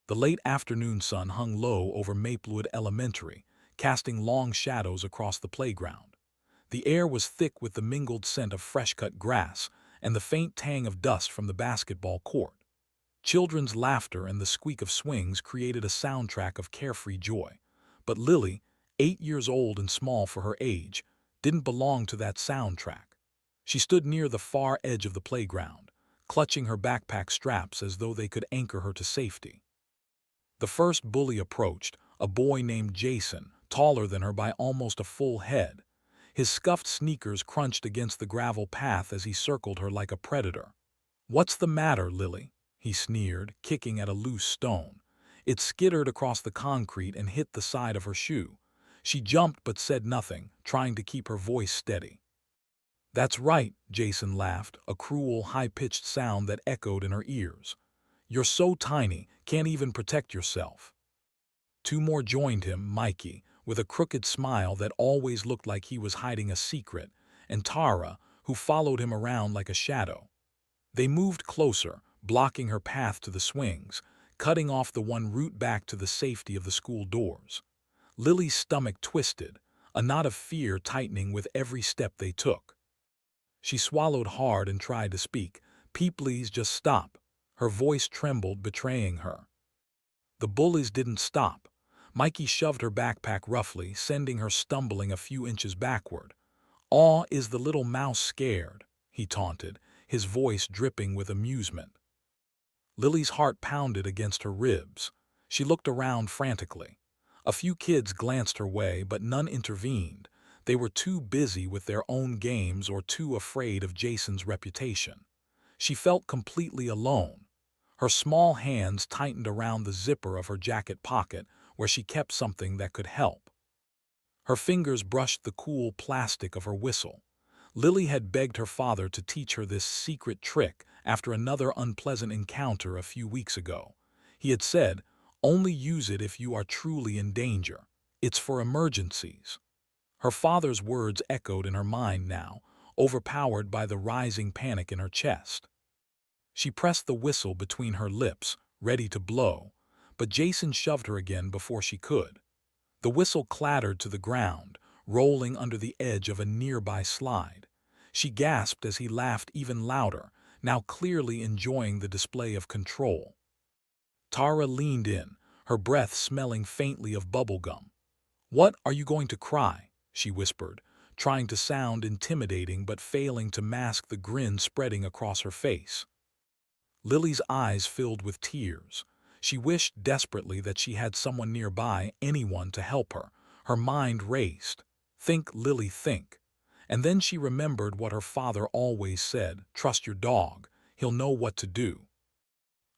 The late afternoon sun hung low over Maplewood Elementary, casting long shadows across the playground. The air was thick with the mingled scent of fresh-cut grass and the faint tang of dust from the basketball court. Children's laughter and the squeak of swings created a soundtrack of carefree joy. But Lily, 8 years old and small for her age, didn't belong to that soundtrack. She stood near the far edge of the playground, clutching her backpack straps as though they could anchor her to safety. The first bully approached, a boy named Jason, taller than her by almost a full head. His scuffed sneakers crunched against the gravel path as he circled her like a predator. "What's the matter, Lily?" he sneered, kicking at a loose stone. It skittered across the concrete and hit the side of her shoe. She jumped but said nothing, trying to keep her voice steady. "That's right," Jason laughed, a cruel, high-pitched sound that echoed in her ears. "You're so tiny, can't even protect yourself." Two more joined him, Mikey, with a crooked smile that always looked like he was hiding a secret, and Tara, who followed him around like a shadow. They moved closer, blocking her path to the swings, cutting off the one route back to the safety of the school doors. Lily's stomach twisted, a knot of fear tightening with every step they took. She swallowed hard and tried to speak. "Please just stop." Her voice trembled, betraying her. The bullies didn't stop. Mikey shoved her backpack roughly, sending her stumbling a few inches backward. "Aw, is the little mouse scared?" he taunted, his voice dripping with amusement. Lily's heart pounded against her ribs. She looked around frantically. A few kids glanced her way, but none intervened. They were too busy with their own games or too afraid of Jason's reputation. She felt completely alone. Her small hands tightened around the zipper of her jacket pocket, where she kept something that could help. Her fingers brushed the cool plastic of her whistle. Lily had begged her father to teach her this secret trick after another unpleasant encounter a few weeks ago. He had said, "Only use it if you are truly in danger. It's for emergencies." Her father's words echoed in her mind now, overpowered by the rising panic in her chest. She pressed the whistle between her lips, ready to blow, but Jason shoved her again before she could. The whistle clattered to the ground, rolling under the edge of a nearby slide. She gasped as he laughed even louder, now clearly enjoying the display of control. Tara leaned in, her breath smelling faintly of bubblegum. "What, are you going to cry?" she whispered, trying to sound intimidating but failing to mask the grin spreading across her face. Lily's eyes filled with tears. She wished desperately that she had someone nearby, anyone to help her. Her mind raced. Think, Lily, think. And then she remembered what her father always said, "Trust your dog. He'll know what to do."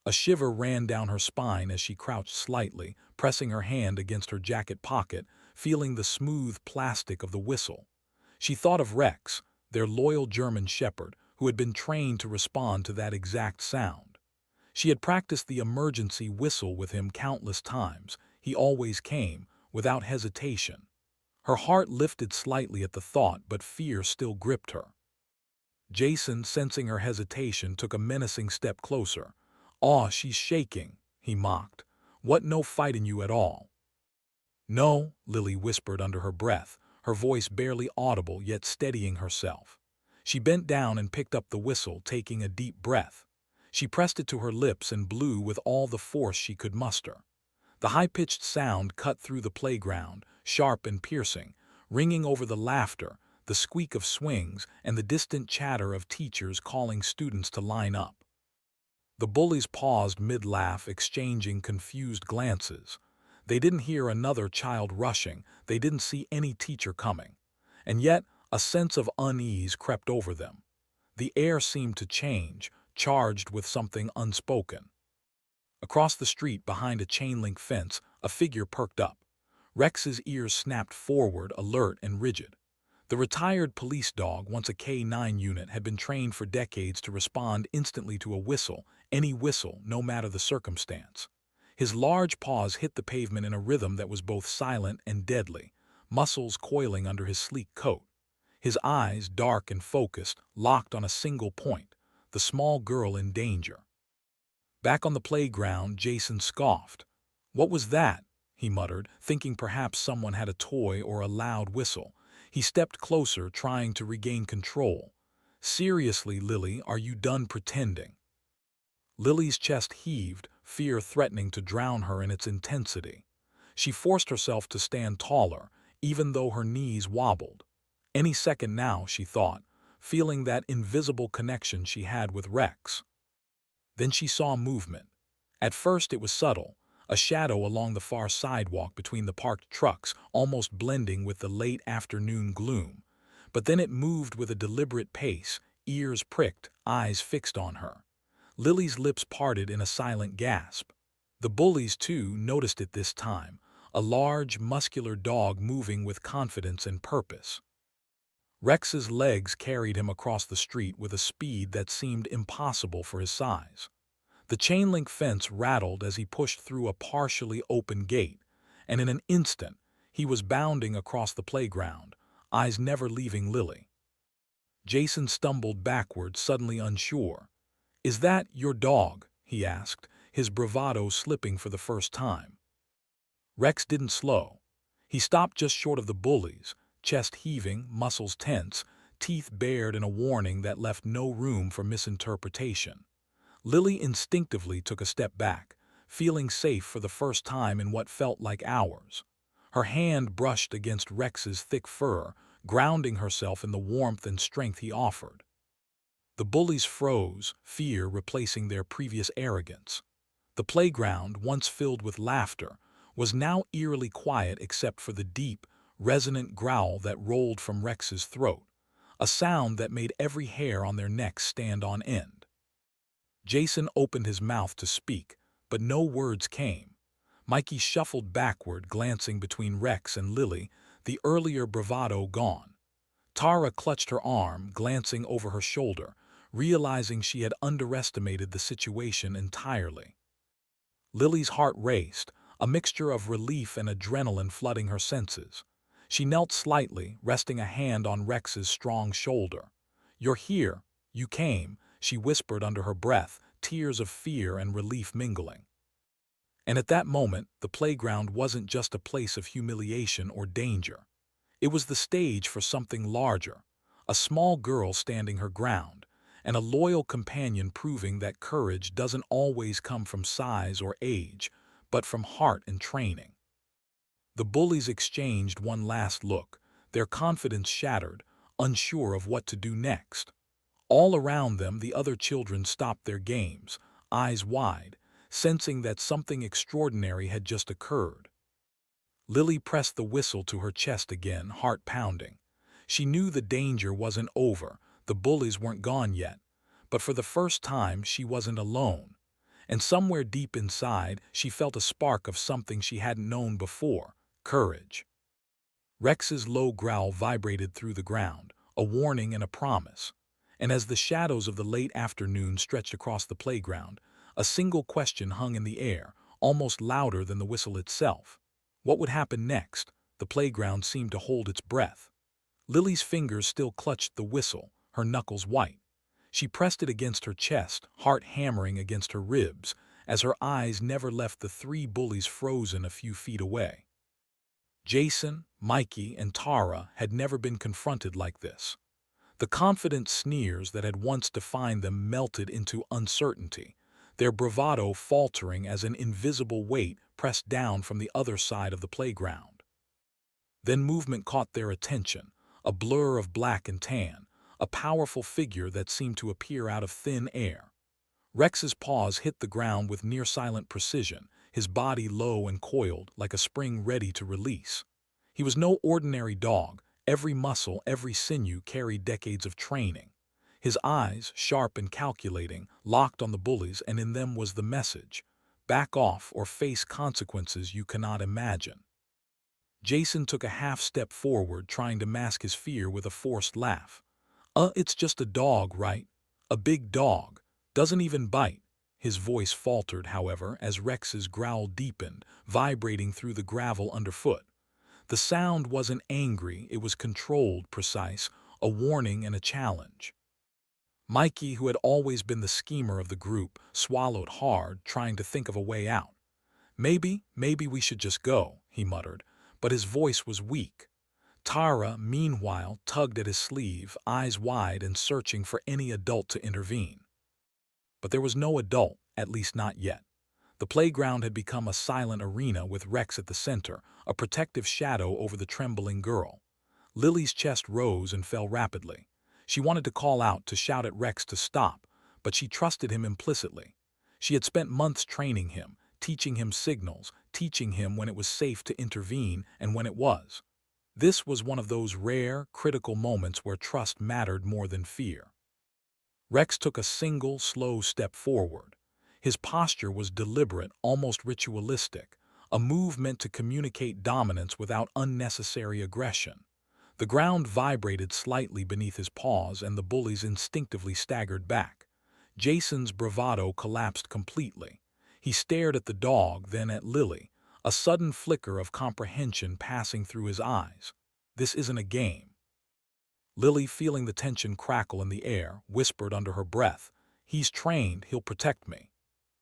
A shiver ran down her spine as she crouched slightly, pressing her hand against her jacket pocket, feeling the smooth plastic of the whistle. She thought of Rex, their loyal German shepherd, who had been trained to respond to that exact sound. She had practiced the emergency whistle with him countless times. He always came, without hesitation. Her heart lifted slightly at the thought, but fear still gripped her. Jason, sensing her hesitation, took a menacing step closer. "Aw, she's shaking," he mocked. "What, no fight in you at all?" "No," Lily whispered under her breath, her voice barely audible yet steadying herself. She bent down and picked up the whistle, taking a deep breath. She pressed it to her lips and blew with all the force she could muster. The high-pitched sound cut through the playground, sharp and piercing, ringing over the laughter, the squeak of swings, and the distant chatter of teachers calling students to line up. The bullies paused mid-laugh, exchanging confused glances. They didn't hear another child rushing, they didn't see any teacher coming. And yet, a sense of unease crept over them. The air seemed to change, charged with something unspoken. Across the street, behind a chain-link fence, a figure perked up. Rex's ears snapped forward, alert and rigid. The retired police dog, once a K-9 unit, had been trained for decades to respond instantly to a whistle, any whistle, no matter the circumstance. His large paws hit the pavement in a rhythm that was both silent and deadly, muscles coiling under his sleek coat. His eyes, dark and focused, locked on a single point, the small girl in danger. Back on the playground, Jason scoffed. "What was that?" he muttered, thinking perhaps someone had a toy or a loud whistle. He stepped closer, trying to regain control. "Seriously, Lily, are you done pretending?" Lily's chest heaved, fear threatening to drown her in its intensity. She forced herself to stand taller, even though her knees wobbled. Any second now, she thought, feeling that invisible connection she had with Rex. Then she saw movement. At first it was subtle, a shadow along the far sidewalk between the parked trucks, almost blending with the late afternoon gloom. But then it moved with a deliberate pace, ears pricked, eyes fixed on her. Lily's lips parted in a silent gasp. The bullies, too, noticed it this time, a large, muscular dog moving with confidence and purpose. Rex's legs carried him across the street with a speed that seemed impossible for his size. The chain-link fence rattled as he pushed through a partially open gate, and in an instant, he was bounding across the playground, eyes never leaving Lily. Jason stumbled backward, suddenly unsure. "Is that your dog?" he asked, his bravado slipping for the first time. Rex didn't slow. He stopped just short of the bullies, chest heaving, muscles tense, teeth bared in a warning that left no room for misinterpretation. Lily instinctively took a step back, feeling safe for the first time in what felt like hours. Her hand brushed against Rex's thick fur, grounding herself in the warmth and strength he offered. The bullies froze, fear replacing their previous arrogance. The playground, once filled with laughter, was now eerily quiet except for the deep, resonant growl that rolled from Rex's throat, a sound that made every hair on their necks stand on end. Jason opened his mouth to speak, but no words came. Mikey shuffled backward, glancing between Rex and Lily, the earlier bravado gone. Tara clutched her arm, glancing over her shoulder, realizing she had underestimated the situation entirely. Lily's heart raced, a mixture of relief and adrenaline flooding her senses. She knelt slightly, resting a hand on Rex's strong shoulder. "You're here. You came," she whispered under her breath, tears of fear and relief mingling. And at that moment, the playground wasn't just a place of humiliation or danger. It was the stage for something larger, a small girl standing her ground, and a loyal companion proving that courage doesn't always come from size or age, but from heart and training. The bullies exchanged one last look, their confidence shattered, unsure of what to do next. All around them, the other children stopped their games, eyes wide, sensing that something extraordinary had just occurred. Lily pressed the whistle to her chest again, heart pounding. She knew the danger wasn't over, the bullies weren't gone yet, but for the first time she wasn't alone. And somewhere deep inside, she felt a spark of something she hadn't known before: courage. Rex's low growl vibrated through the ground, a warning and a promise. And as the shadows of the late afternoon stretched across the playground, a single question hung in the air, almost louder than the whistle itself. What would happen next? The playground seemed to hold its breath. Lily's fingers still clutched the whistle, her knuckles white. She pressed it against her chest, heart hammering against her ribs, as her eyes never left the three bullies frozen a few feet away. Jason, Mikey, and Tara had never been confronted like this. The confident sneers that had once defined them melted into uncertainty, their bravado faltering as an invisible weight pressed down from the other side of the playground. Then movement caught their attention, a blur of black and tan, a powerful figure that seemed to appear out of thin air. Rex's paws hit the ground with near-silent precision, his body low and coiled like a spring ready to release. He was no ordinary dog. Every muscle, every sinew carried decades of training. His eyes, sharp and calculating, locked on the bullies, and in them was the message: back off or face consequences you cannot imagine. Jason took a half step forward, trying to mask his fear with a forced laugh. It's just a dog, right? A big dog. Doesn't even bite." His voice faltered, however, as Rex's growl deepened, vibrating through the gravel underfoot. The sound wasn't angry, it was controlled, precise, a warning and a challenge. Mikey, who had always been the schemer of the group, swallowed hard, trying to think of a way out. Maybe we should just go, he muttered, but his voice was weak. Tara, meanwhile, tugged at his sleeve, eyes wide and searching for any adult to intervene. But there was no adult, at least not yet. The playground had become a silent arena with Rex at the center, a protective shadow over the trembling girl. Lily's chest rose and fell rapidly. She wanted to call out, to shout at Rex to stop, but she trusted him implicitly. She had spent months training him, teaching him signals, teaching him when it was safe to intervene and when it was. This was one of those rare, critical moments where trust mattered more than fear. Rex took a single, slow step forward. His posture was deliberate, almost ritualistic, a move meant to communicate dominance without unnecessary aggression. The ground vibrated slightly beneath his paws and the bullies instinctively staggered back. Jason's bravado collapsed completely. He stared at the dog, then at Lily, a sudden flicker of comprehension passing through his eyes. This isn't a game. Lily, feeling the tension crackle in the air, whispered under her breath, "He's trained, he'll protect me."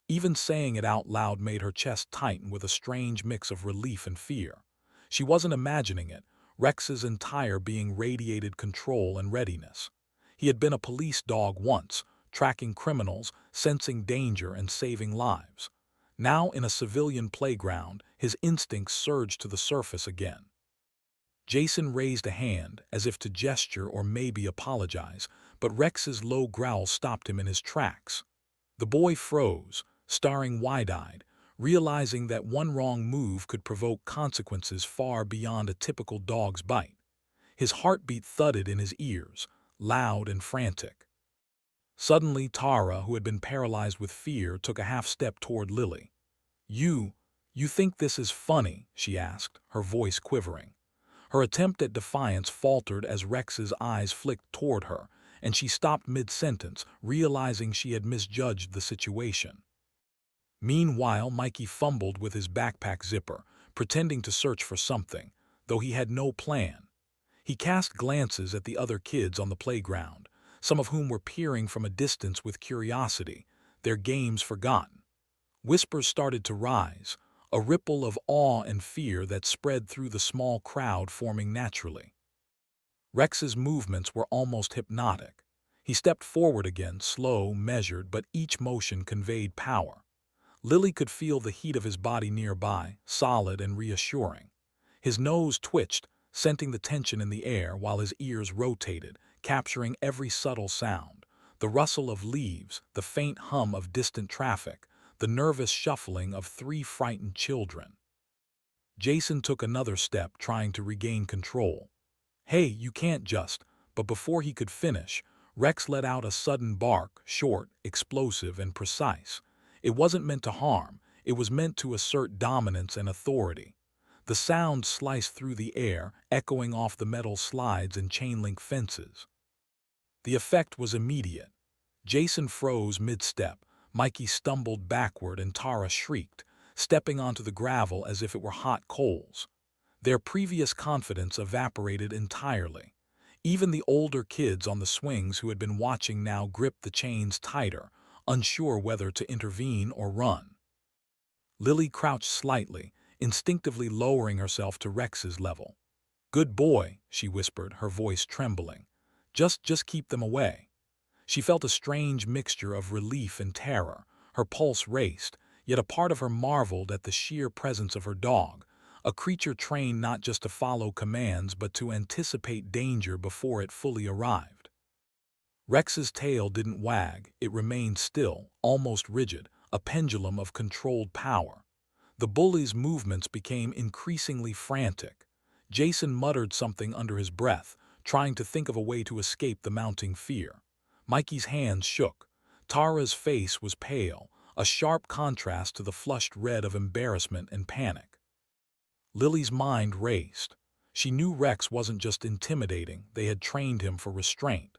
Even saying it out loud made her chest tighten with a strange mix of relief and fear. She wasn't imagining it. Rex's entire being radiated control and readiness. He had been a police dog once, tracking criminals, sensing danger and saving lives. Now, in a civilian playground, his instincts surged to the surface again. Jason raised a hand, as if to gesture or maybe apologize, but Rex's low growl stopped him in his tracks. The boy froze, staring wide-eyed, realizing that one wrong move could provoke consequences far beyond a typical dog's bite. His heartbeat thudded in his ears, loud and frantic. Suddenly, Tara, who had been paralyzed with fear, took a half-step toward Lily. You think this is funny?" she asked, her voice quivering. Her attempt at defiance faltered as Rex's eyes flicked toward her, and she stopped mid-sentence, realizing she had misjudged the situation. Meanwhile, Mikey fumbled with his backpack zipper, pretending to search for something, though he had no plan. He cast glances at the other kids on the playground, some of whom were peering from a distance with curiosity, their games forgotten. Whispers started to rise, a ripple of awe and fear that spread through the small crowd forming naturally. Rex's movements were almost hypnotic. He stepped forward again, slow, measured, but each motion conveyed power. Lily could feel the heat of his body nearby, solid and reassuring. His nose twitched, scenting the tension in the air while his ears rotated, capturing every subtle sound. The rustle of leaves, the faint hum of distant traffic, the nervous shuffling of 3 frightened children. Jason took another step, trying to regain control. "Hey, you can't just..." But before he could finish, Rex let out a sudden bark, short, explosive, and precise. It wasn't meant to harm, it was meant to assert dominance and authority. The sound sliced through the air, echoing off the metal slides and chain-link fences. The effect was immediate. Jason froze mid-step, Mikey stumbled backward, and Tara shrieked, stepping onto the gravel as if it were hot coals. Their previous confidence evaporated entirely. Even the older kids on the swings who had been watching now gripped the chains tighter, unsure whether to intervene or run. Lily crouched slightly, instinctively lowering herself to Rex's level. "Good boy," she whispered, her voice trembling. Just keep them away." She felt a strange mixture of relief and terror. Her pulse raced, yet a part of her marveled at the sheer presence of her dog, a creature trained not just to follow commands but to anticipate danger before it fully arrived. Rex's tail didn't wag, it remained still, almost rigid, a pendulum of controlled power. The bully's movements became increasingly frantic. Jason muttered something under his breath, trying to think of a way to escape the mounting fear. Mikey's hands shook. Tara's face was pale, a sharp contrast to the flushed red of embarrassment and panic. Lily's mind raced. She knew Rex wasn't just intimidating, they had trained him for restraint.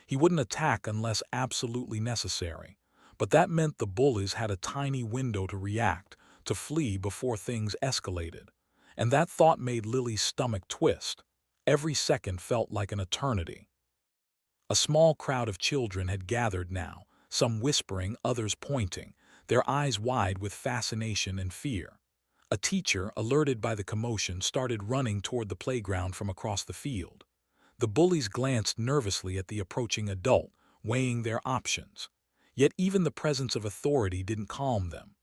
He wouldn't attack unless absolutely necessary. But that meant the bullies had a tiny window to react, to flee before things escalated. And that thought made Lily's stomach twist. Every second felt like an eternity. A small crowd of children had gathered now, some whispering, others pointing, their eyes wide with fascination and fear. A teacher, alerted by the commotion, started running toward the playground from across the field. The bullies glanced nervously at the approaching adult, weighing their options. Yet even the presence of authority didn't calm them.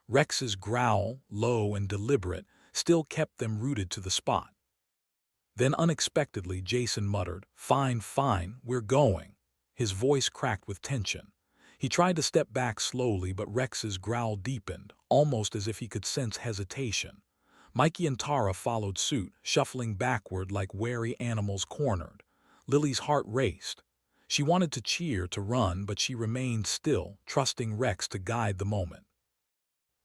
Rex's growl, low and deliberate, still kept them rooted to the spot. Then unexpectedly Jason muttered, "Fine, fine, we're going." His voice cracked with tension. He tried to step back slowly, but Rex's growl deepened, almost as if he could sense hesitation. Mikey and Tara followed suit, shuffling backward like wary animals cornered. Lily's heart raced. She wanted to cheer, to run, but she remained still, trusting Rex to guide the moment.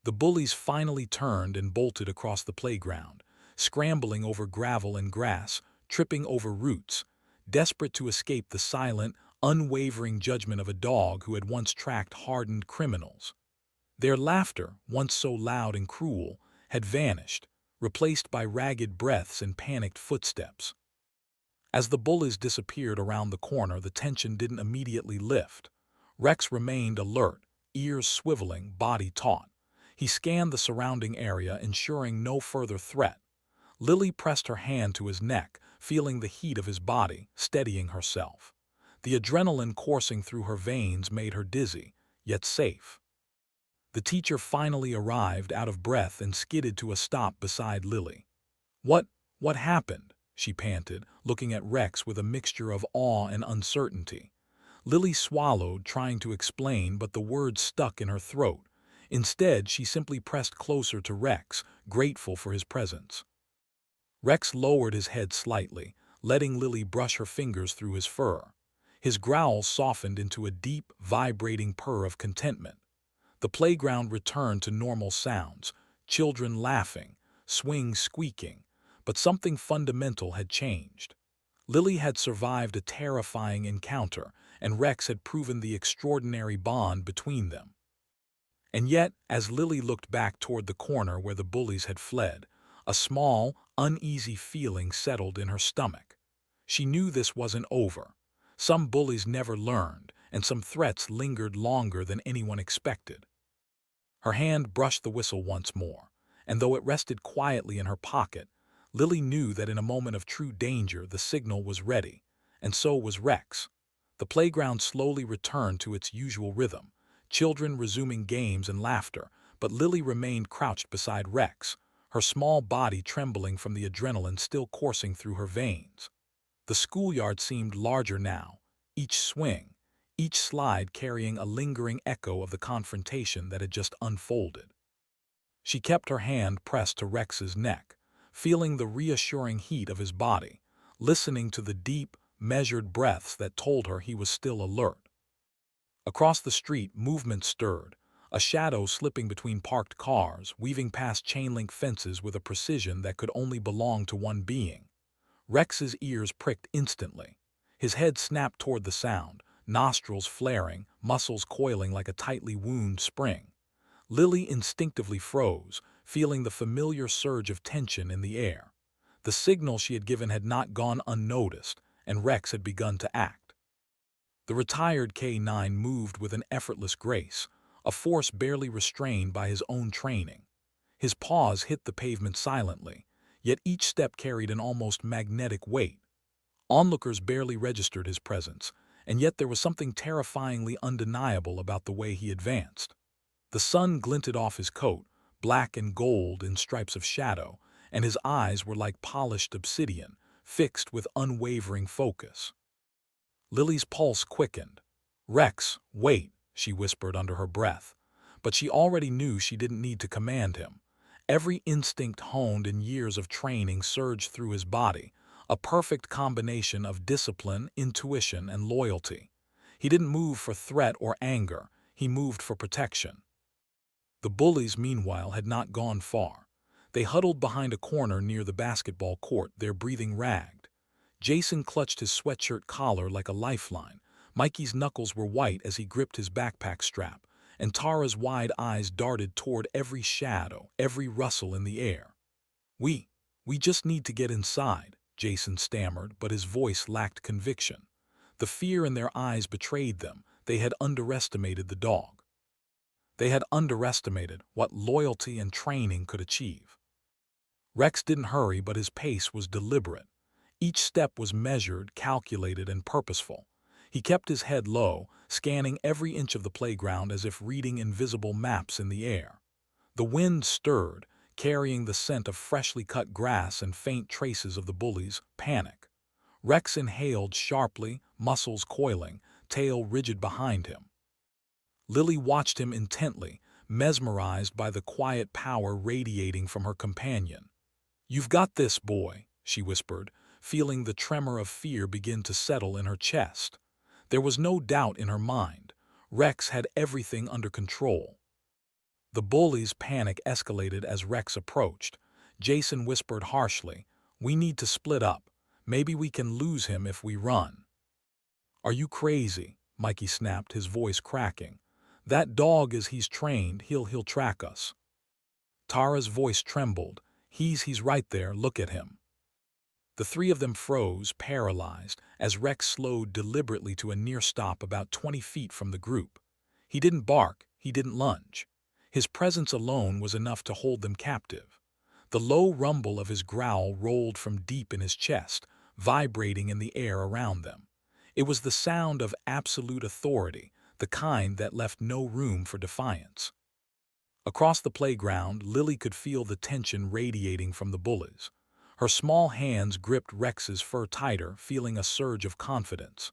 The bullies finally turned and bolted across the playground, scrambling over gravel and grass, tripping over roots, desperate to escape the silent, unwavering judgment of a dog who had once tracked hardened criminals. Their laughter, once so loud and cruel, had vanished, replaced by ragged breaths and panicked footsteps. As the bullies disappeared around the corner, the tension didn't immediately lift. Rex remained alert, ears swiveling, body taut. He scanned the surrounding area, ensuring no further threat. Lily pressed her hand to his neck, feeling the heat of his body, steadying herself. The adrenaline coursing through her veins made her dizzy, yet safe. The teacher finally arrived, out of breath, and skidded to a stop beside Lily. What happened?" she panted, looking at Rex with a mixture of awe and uncertainty. Lily swallowed, trying to explain, but the words stuck in her throat. Instead, she simply pressed closer to Rex, grateful for his presence. Rex lowered his head slightly, letting Lily brush her fingers through his fur. His growl softened into a deep, vibrating purr of contentment. The playground returned to normal sounds, children laughing, swings squeaking, but something fundamental had changed. Lily had survived a terrifying encounter, and Rex had proven the extraordinary bond between them. And yet, as Lily looked back toward the corner where the bullies had fled, a small, uneasy feeling settled in her stomach. She knew this wasn't over. Some bullies never learned, and some threats lingered longer than anyone expected. Her hand brushed the whistle once more, and though it rested quietly in her pocket, Lily knew that in a moment of true danger the signal was ready, and so was Rex. The playground slowly returned to its usual rhythm, children resuming games and laughter, but Lily remained crouched beside Rex, her small body trembling from the adrenaline still coursing through her veins. The schoolyard seemed larger now, each swing, each slide carrying a lingering echo of the confrontation that had just unfolded. She kept her hand pressed to Rex's neck, feeling the reassuring heat of his body, listening to the deep, measured breaths that told her he was still alert. Across the street, movement stirred, a shadow slipping between parked cars, weaving past chain-link fences with a precision that could only belong to one being. Rex's ears pricked instantly. His head snapped toward the sound, nostrils flaring, muscles coiling like a tightly wound spring. Lily instinctively froze, feeling the familiar surge of tension in the air. The signal she had given had not gone unnoticed, and Rex had begun to act. The retired K-9 moved with an effortless grace, a force barely restrained by his own training. His paws hit the pavement silently, yet each step carried an almost magnetic weight. Onlookers barely registered his presence, and yet there was something terrifyingly undeniable about the way he advanced. The sun glinted off his coat, black and gold in stripes of shadow, and his eyes were like polished obsidian, fixed with unwavering focus. Lily's pulse quickened. "Rex, wait," she whispered under her breath. But she already knew she didn't need to command him. Every instinct honed in years of training surged through his body, a perfect combination of discipline, intuition, and loyalty. He didn't move for threat or anger, he moved for protection. The bullies, meanwhile, had not gone far. They huddled behind a corner near the basketball court, their breathing ragged. Jason clutched his sweatshirt collar like a lifeline. Mikey's knuckles were white as he gripped his backpack strap, and Tara's wide eyes darted toward every shadow, every rustle in the air. We just need to get inside," Jason stammered, but his voice lacked conviction. The fear in their eyes betrayed them. They had underestimated the dog. They had underestimated what loyalty and training could achieve. Rex didn't hurry, but his pace was deliberate. Each step was measured, calculated, and purposeful. He kept his head low, scanning every inch of the playground as if reading invisible maps in the air. The wind stirred, carrying the scent of freshly cut grass and faint traces of the bullies' panic. Rex inhaled sharply, muscles coiling, tail rigid behind him. Lily watched him intently, mesmerized by the quiet power radiating from her companion. "You've got this, boy," she whispered, feeling the tremor of fear begin to settle in her chest. There was no doubt in her mind. Rex had everything under control. The bullies' panic escalated as Rex approached. Jason whispered harshly, "We need to split up. Maybe we can lose him if we run." "Are you crazy?" Mikey snapped, his voice cracking. "That dog he's trained, he'll track us." Tara's voice trembled. He's right there, look at him." The three of them froze, paralyzed, as Rex slowed deliberately to a near stop about 20 feet from the group. He didn't bark, he didn't lunge. His presence alone was enough to hold them captive. The low rumble of his growl rolled from deep in his chest, vibrating in the air around them. It was the sound of absolute authority, the kind that left no room for defiance. Across the playground, Lily could feel the tension radiating from the bullies. Her small hands gripped Rex's fur tighter, feeling a surge of confidence.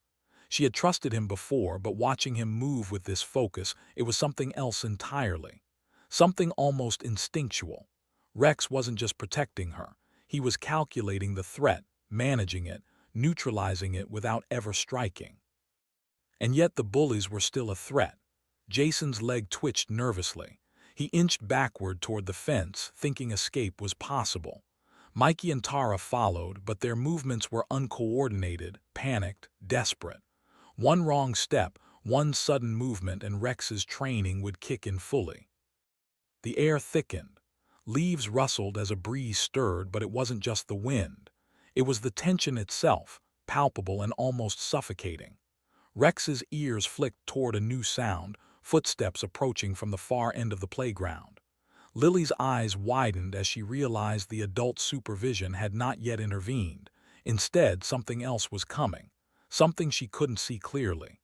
She had trusted him before, but watching him move with this focus, it was something else entirely. Something almost instinctual. Rex wasn't just protecting her. He was calculating the threat, managing it, neutralizing it without ever striking. And yet the bullies were still a threat. Jason's leg twitched nervously. He inched backward toward the fence, thinking escape was possible. Mikey and Tara followed, but their movements were uncoordinated, panicked, desperate. One wrong step, one sudden movement, and Rex's training would kick in fully. The air thickened. Leaves rustled as a breeze stirred, but it wasn't just the wind. It was the tension itself, palpable and almost suffocating. Rex's ears flicked toward a new sound, footsteps approaching from the far end of the playground. Lily's eyes widened as she realized the adult supervision had not yet intervened. Instead, something else was coming, something she couldn't see clearly.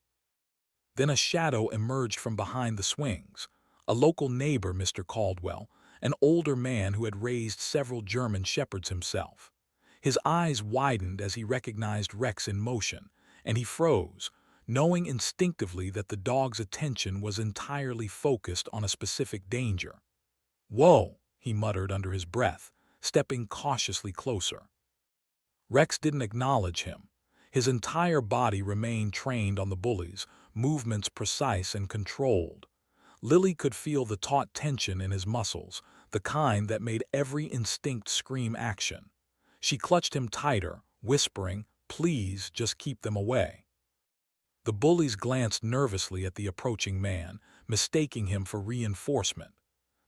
Then a shadow emerged from behind the swings. A local neighbor, Mr. Caldwell, an older man who had raised several German shepherds himself. His eyes widened as he recognized Rex in motion, and he froze, knowing instinctively that the dog's attention was entirely focused on a specific danger. "Whoa," he muttered under his breath, stepping cautiously closer. Rex didn't acknowledge him. His entire body remained trained on the bullies, movements precise and controlled. Lily could feel the taut tension in his muscles, the kind that made every instinct scream action. She clutched him tighter, whispering, "Please, just keep them away." The bullies glanced nervously at the approaching man, mistaking him for reinforcement.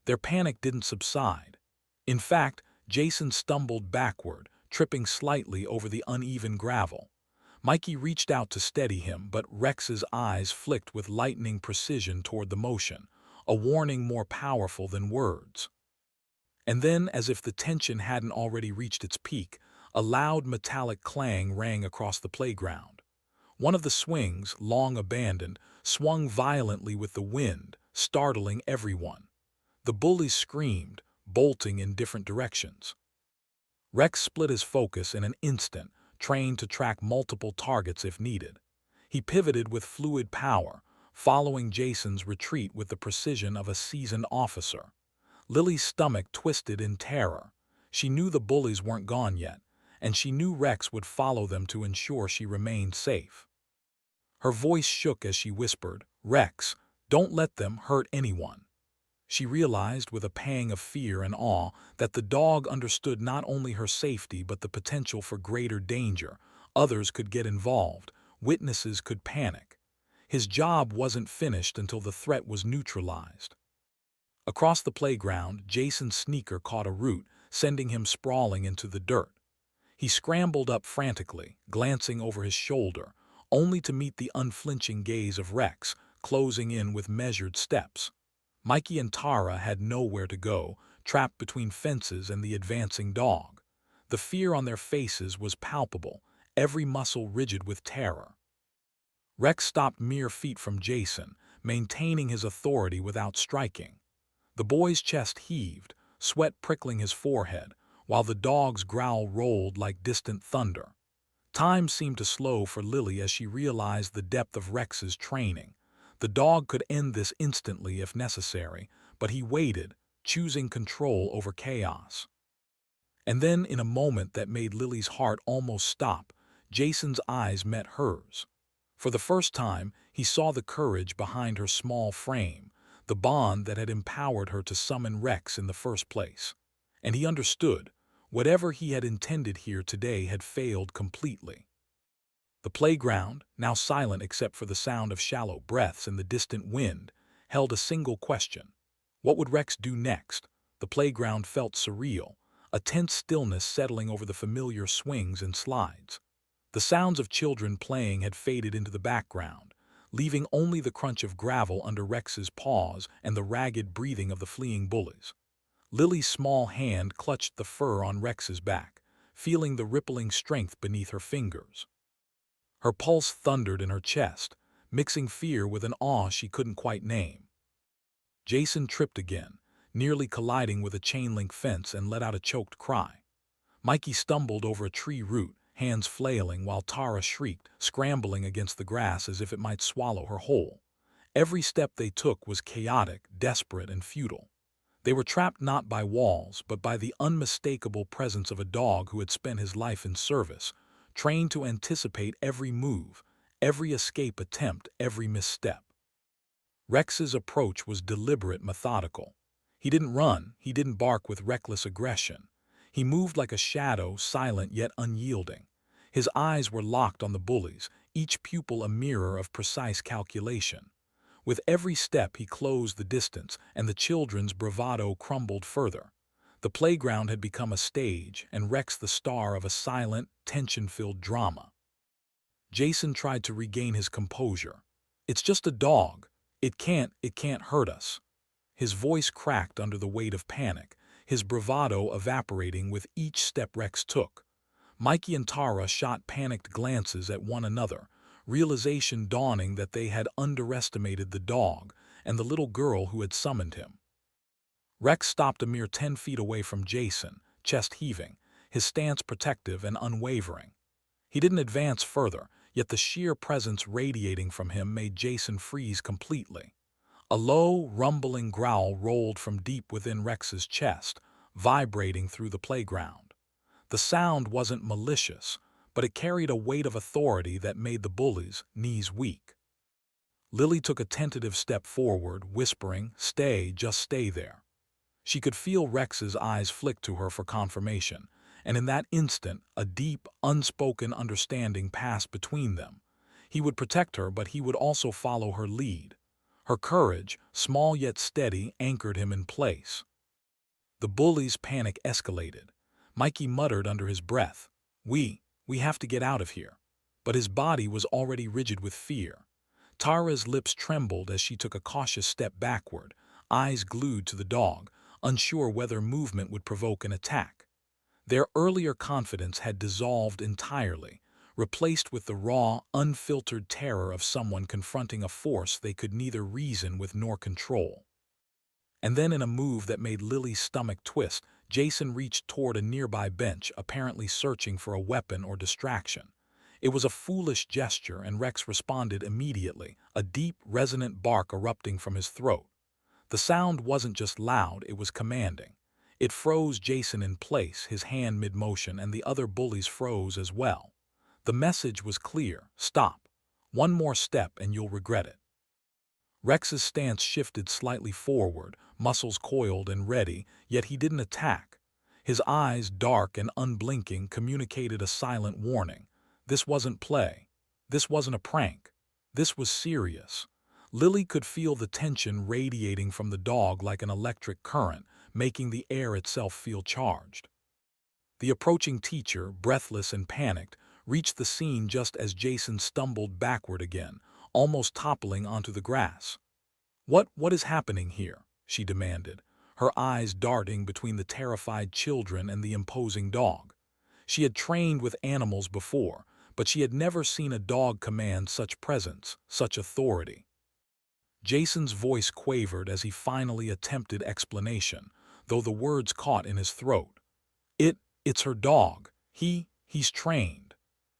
Their panic didn't subside. In fact, Jason stumbled backward, tripping slightly over the uneven gravel. Mikey reached out to steady him, but Rex's eyes flicked with lightning precision toward the motion, a warning more powerful than words. And then, as if the tension hadn't already reached its peak, a loud metallic clang rang across the playground. One of the swings, long abandoned, swung violently with the wind, startling everyone. The bullies screamed, bolting in different directions. Rex split his focus in an instant, trained to track multiple targets if needed. He pivoted with fluid power, following Jason's retreat with the precision of a seasoned officer. Lily's stomach twisted in terror. She knew the bullies weren't gone yet, and she knew Rex would follow them to ensure she remained safe. Her voice shook as she whispered, "Rex, don't let them hurt anyone." She realized with a pang of fear and awe that the dog understood not only her safety but the potential for greater danger. Others could get involved, witnesses could panic. His job wasn't finished until the threat was neutralized. Across the playground, Jason's sneaker caught a root, sending him sprawling into the dirt. He scrambled up frantically, glancing over his shoulder, only to meet the unflinching gaze of Rex, closing in with measured steps. Mikey and Tara had nowhere to go, trapped between fences and the advancing dog. The fear on their faces was palpable, every muscle rigid with terror. Rex stopped mere feet from Jason, maintaining his authority without striking. The boy's chest heaved, sweat prickling his forehead, while the dog's growl rolled like distant thunder. Time seemed to slow for Lily as she realized the depth of Rex's training. The dog could end this instantly if necessary, but he waited, choosing control over chaos. And then, in a moment that made Lily's heart almost stop, Jason's eyes met hers. For the first time, he saw the courage behind her small frame, the bond that had empowered her to summon Rex in the first place. And he understood, whatever he had intended here today had failed completely. The playground, now silent except for the sound of shallow breaths and the distant wind, held a single question. What would Rex do next? The playground felt surreal, a tense stillness settling over the familiar swings and slides. The sounds of children playing had faded into the background, leaving only the crunch of gravel under Rex's paws and the ragged breathing of the fleeing bullies. Lily's small hand clutched the fur on Rex's back, feeling the rippling strength beneath her fingers. Her pulse thundered in her chest, mixing fear with an awe she couldn't quite name. Jason tripped again, nearly colliding with a chain-link fence, and let out a choked cry. Mikey stumbled over a tree root, hands flailing, while Tara shrieked, scrambling against the grass as if it might swallow her whole. Every step they took was chaotic, desperate, and futile. They were trapped not by walls, but by the unmistakable presence of a dog who had spent his life in service, trained to anticipate every move, every escape attempt, every misstep. Rex's approach was deliberate, methodical. He didn't run, he didn't bark with reckless aggression. He moved like a shadow, silent yet unyielding. His eyes were locked on the bullies, each pupil a mirror of precise calculation. With every step he closed the distance, and the children's bravado crumbled further. The playground had become a stage, and Rex the star of a silent, tension-filled drama. Jason tried to regain his composure. "It's just a dog. It can't hurt us." His voice cracked under the weight of panic, his bravado evaporating with each step Rex took. Mikey and Tara shot panicked glances at one another, realization dawning that they had underestimated the dog and the little girl who had summoned him. Rex stopped a mere 10 feet away from Jason, chest heaving, his stance protective and unwavering. He didn't advance further, yet the sheer presence radiating from him made Jason freeze completely. A low, rumbling growl rolled from deep within Rex's chest, vibrating through the playground. The sound wasn't malicious, but it carried a weight of authority that made the bullies' knees weak. Lily took a tentative step forward, whispering, "Stay, just stay there." She could feel Rex's eyes flick to her for confirmation, and in that instant, a deep, unspoken understanding passed between them. He would protect her, but he would also follow her lead. Her courage, small yet steady, anchored him in place. The bullies' panic escalated. Mikey muttered under his breath, We have to get out of here." But his body was already rigid with fear. Tara's lips trembled as she took a cautious step backward, eyes glued to the dog, unsure whether movement would provoke an attack. Their earlier confidence had dissolved entirely, replaced with the raw, unfiltered terror of someone confronting a force they could neither reason with nor control. And then, in a move that made Lily's stomach twist, Jason reached toward a nearby bench, apparently searching for a weapon or distraction. It was a foolish gesture, and Rex responded immediately, a deep, resonant bark erupting from his throat. The sound wasn't just loud, it was commanding. It froze Jason in place, his hand mid-motion, and the other bullies froze as well. The message was clear: stop. One more step and you'll regret it. Rex's stance shifted slightly forward, muscles coiled and ready, yet he didn't attack. His eyes, dark and unblinking, communicated a silent warning. This wasn't play. This wasn't a prank. This was serious. Lily could feel the tension radiating from the dog like an electric current, making the air itself feel charged. The approaching teacher, breathless and panicked, reached the scene just as Jason stumbled backward again, almost toppling onto the grass. What is happening here?" she demanded, her eyes darting between the terrified children and the imposing dog. She had trained with animals before, but she had never seen a dog command such presence, such authority. Jason's voice quavered as he finally attempted explanation, though the words caught in his throat. It's her dog. He's trained."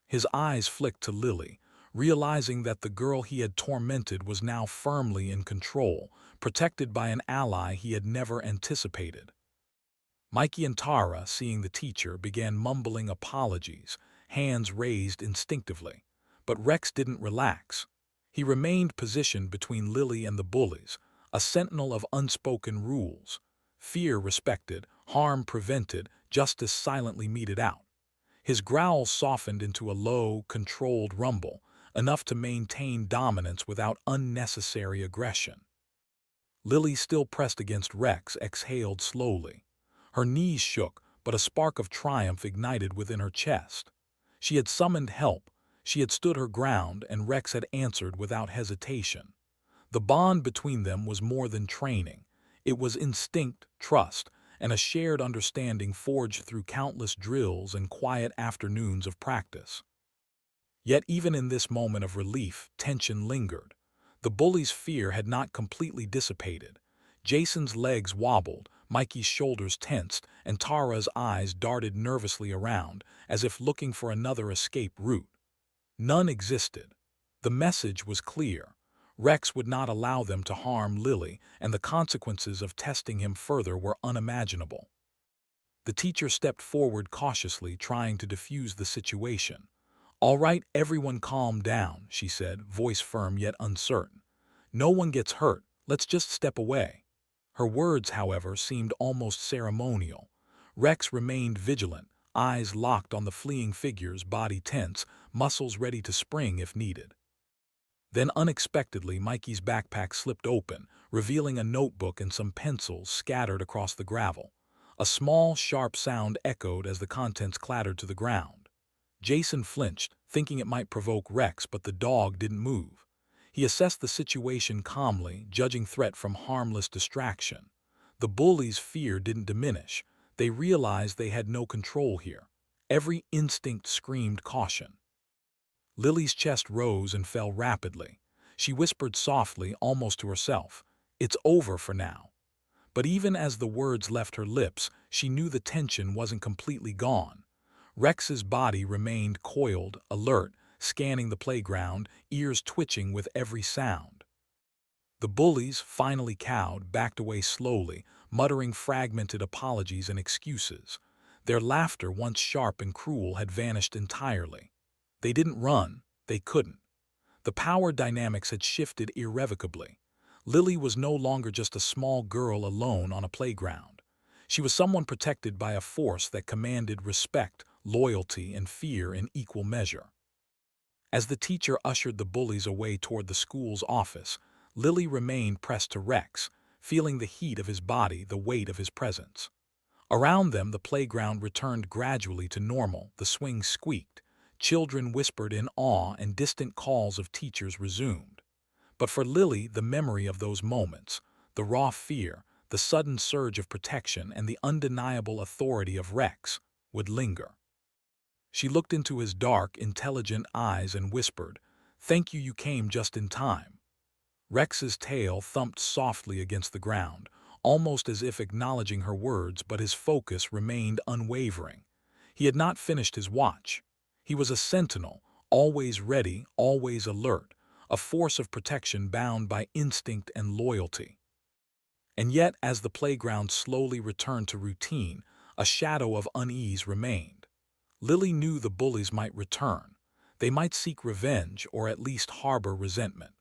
His eyes flicked to Lily, realizing that the girl he had tormented was now firmly in control, protected by an ally he had never anticipated. Mikey and Tara, seeing the teacher, began mumbling apologies, hands raised instinctively. But Rex didn't relax. He remained positioned between Lily and the bullies, a sentinel of unspoken rules. Fear respected, harm prevented, justice silently meted out. His growls softened into a low, controlled rumble, enough to maintain dominance without unnecessary aggression. Lily, still pressed against Rex, exhaled slowly. Her knees shook, but a spark of triumph ignited within her chest. She had summoned help, she had stood her ground, and Rex had answered without hesitation. The bond between them was more than training. It was instinct, trust, and a shared understanding forged through countless drills and quiet afternoons of practice. Yet even in this moment of relief, tension lingered. The bully's fear had not completely dissipated. Jason's legs wobbled, Mikey's shoulders tensed, and Tara's eyes darted nervously around, as if looking for another escape route. None existed. The message was clear. Rex would not allow them to harm Lily, and the consequences of testing him further were unimaginable. The teacher stepped forward cautiously, trying to defuse the situation. "All right, everyone calm down," she said, voice firm yet uncertain. "No one gets hurt. Let's just step away." Her words, however, seemed almost ceremonial. Rex remained vigilant, eyes locked on the fleeing figures, body tense, muscles ready to spring if needed. Then unexpectedly, Mikey's backpack slipped open, revealing a notebook and some pencils scattered across the gravel. A small, sharp sound echoed as the contents clattered to the ground. Jason flinched, thinking it might provoke Rex, but the dog didn't move. He assessed the situation calmly, judging threat from harmless distraction. The bullies' fear didn't diminish. They realized they had no control here. Every instinct screamed caution. Lily's chest rose and fell rapidly. She whispered softly, almost to herself, "It's over for now." But even as the words left her lips, she knew the tension wasn't completely gone. Rex's body remained coiled, alert, scanning the playground, ears twitching with every sound. The bullies, finally cowed, backed away slowly, muttering fragmented apologies and excuses. Their laughter, once sharp and cruel, had vanished entirely. They didn't run, they couldn't. The power dynamics had shifted irrevocably. Lily was no longer just a small girl alone on a playground. She was someone protected by a force that commanded respect, loyalty, and fear in equal measure. As the teacher ushered the bullies away toward the school's office, Lily remained pressed to Rex, feeling the heat of his body, the weight of his presence. Around them, the playground returned gradually to normal, the swings squeaked, children whispered in awe, and distant calls of teachers resumed. But for Lily, the memory of those moments, the raw fear, the sudden surge of protection, and the undeniable authority of Rex, would linger. She looked into his dark, intelligent eyes and whispered, "Thank you, you came just in time." Rex's tail thumped softly against the ground, almost as if acknowledging her words, but his focus remained unwavering. He had not finished his watch. He was a sentinel, always ready, always alert, a force of protection bound by instinct and loyalty. And yet, as the playground slowly returned to routine, a shadow of unease remained. Lily knew the bullies might return. They might seek revenge or at least harbor resentment.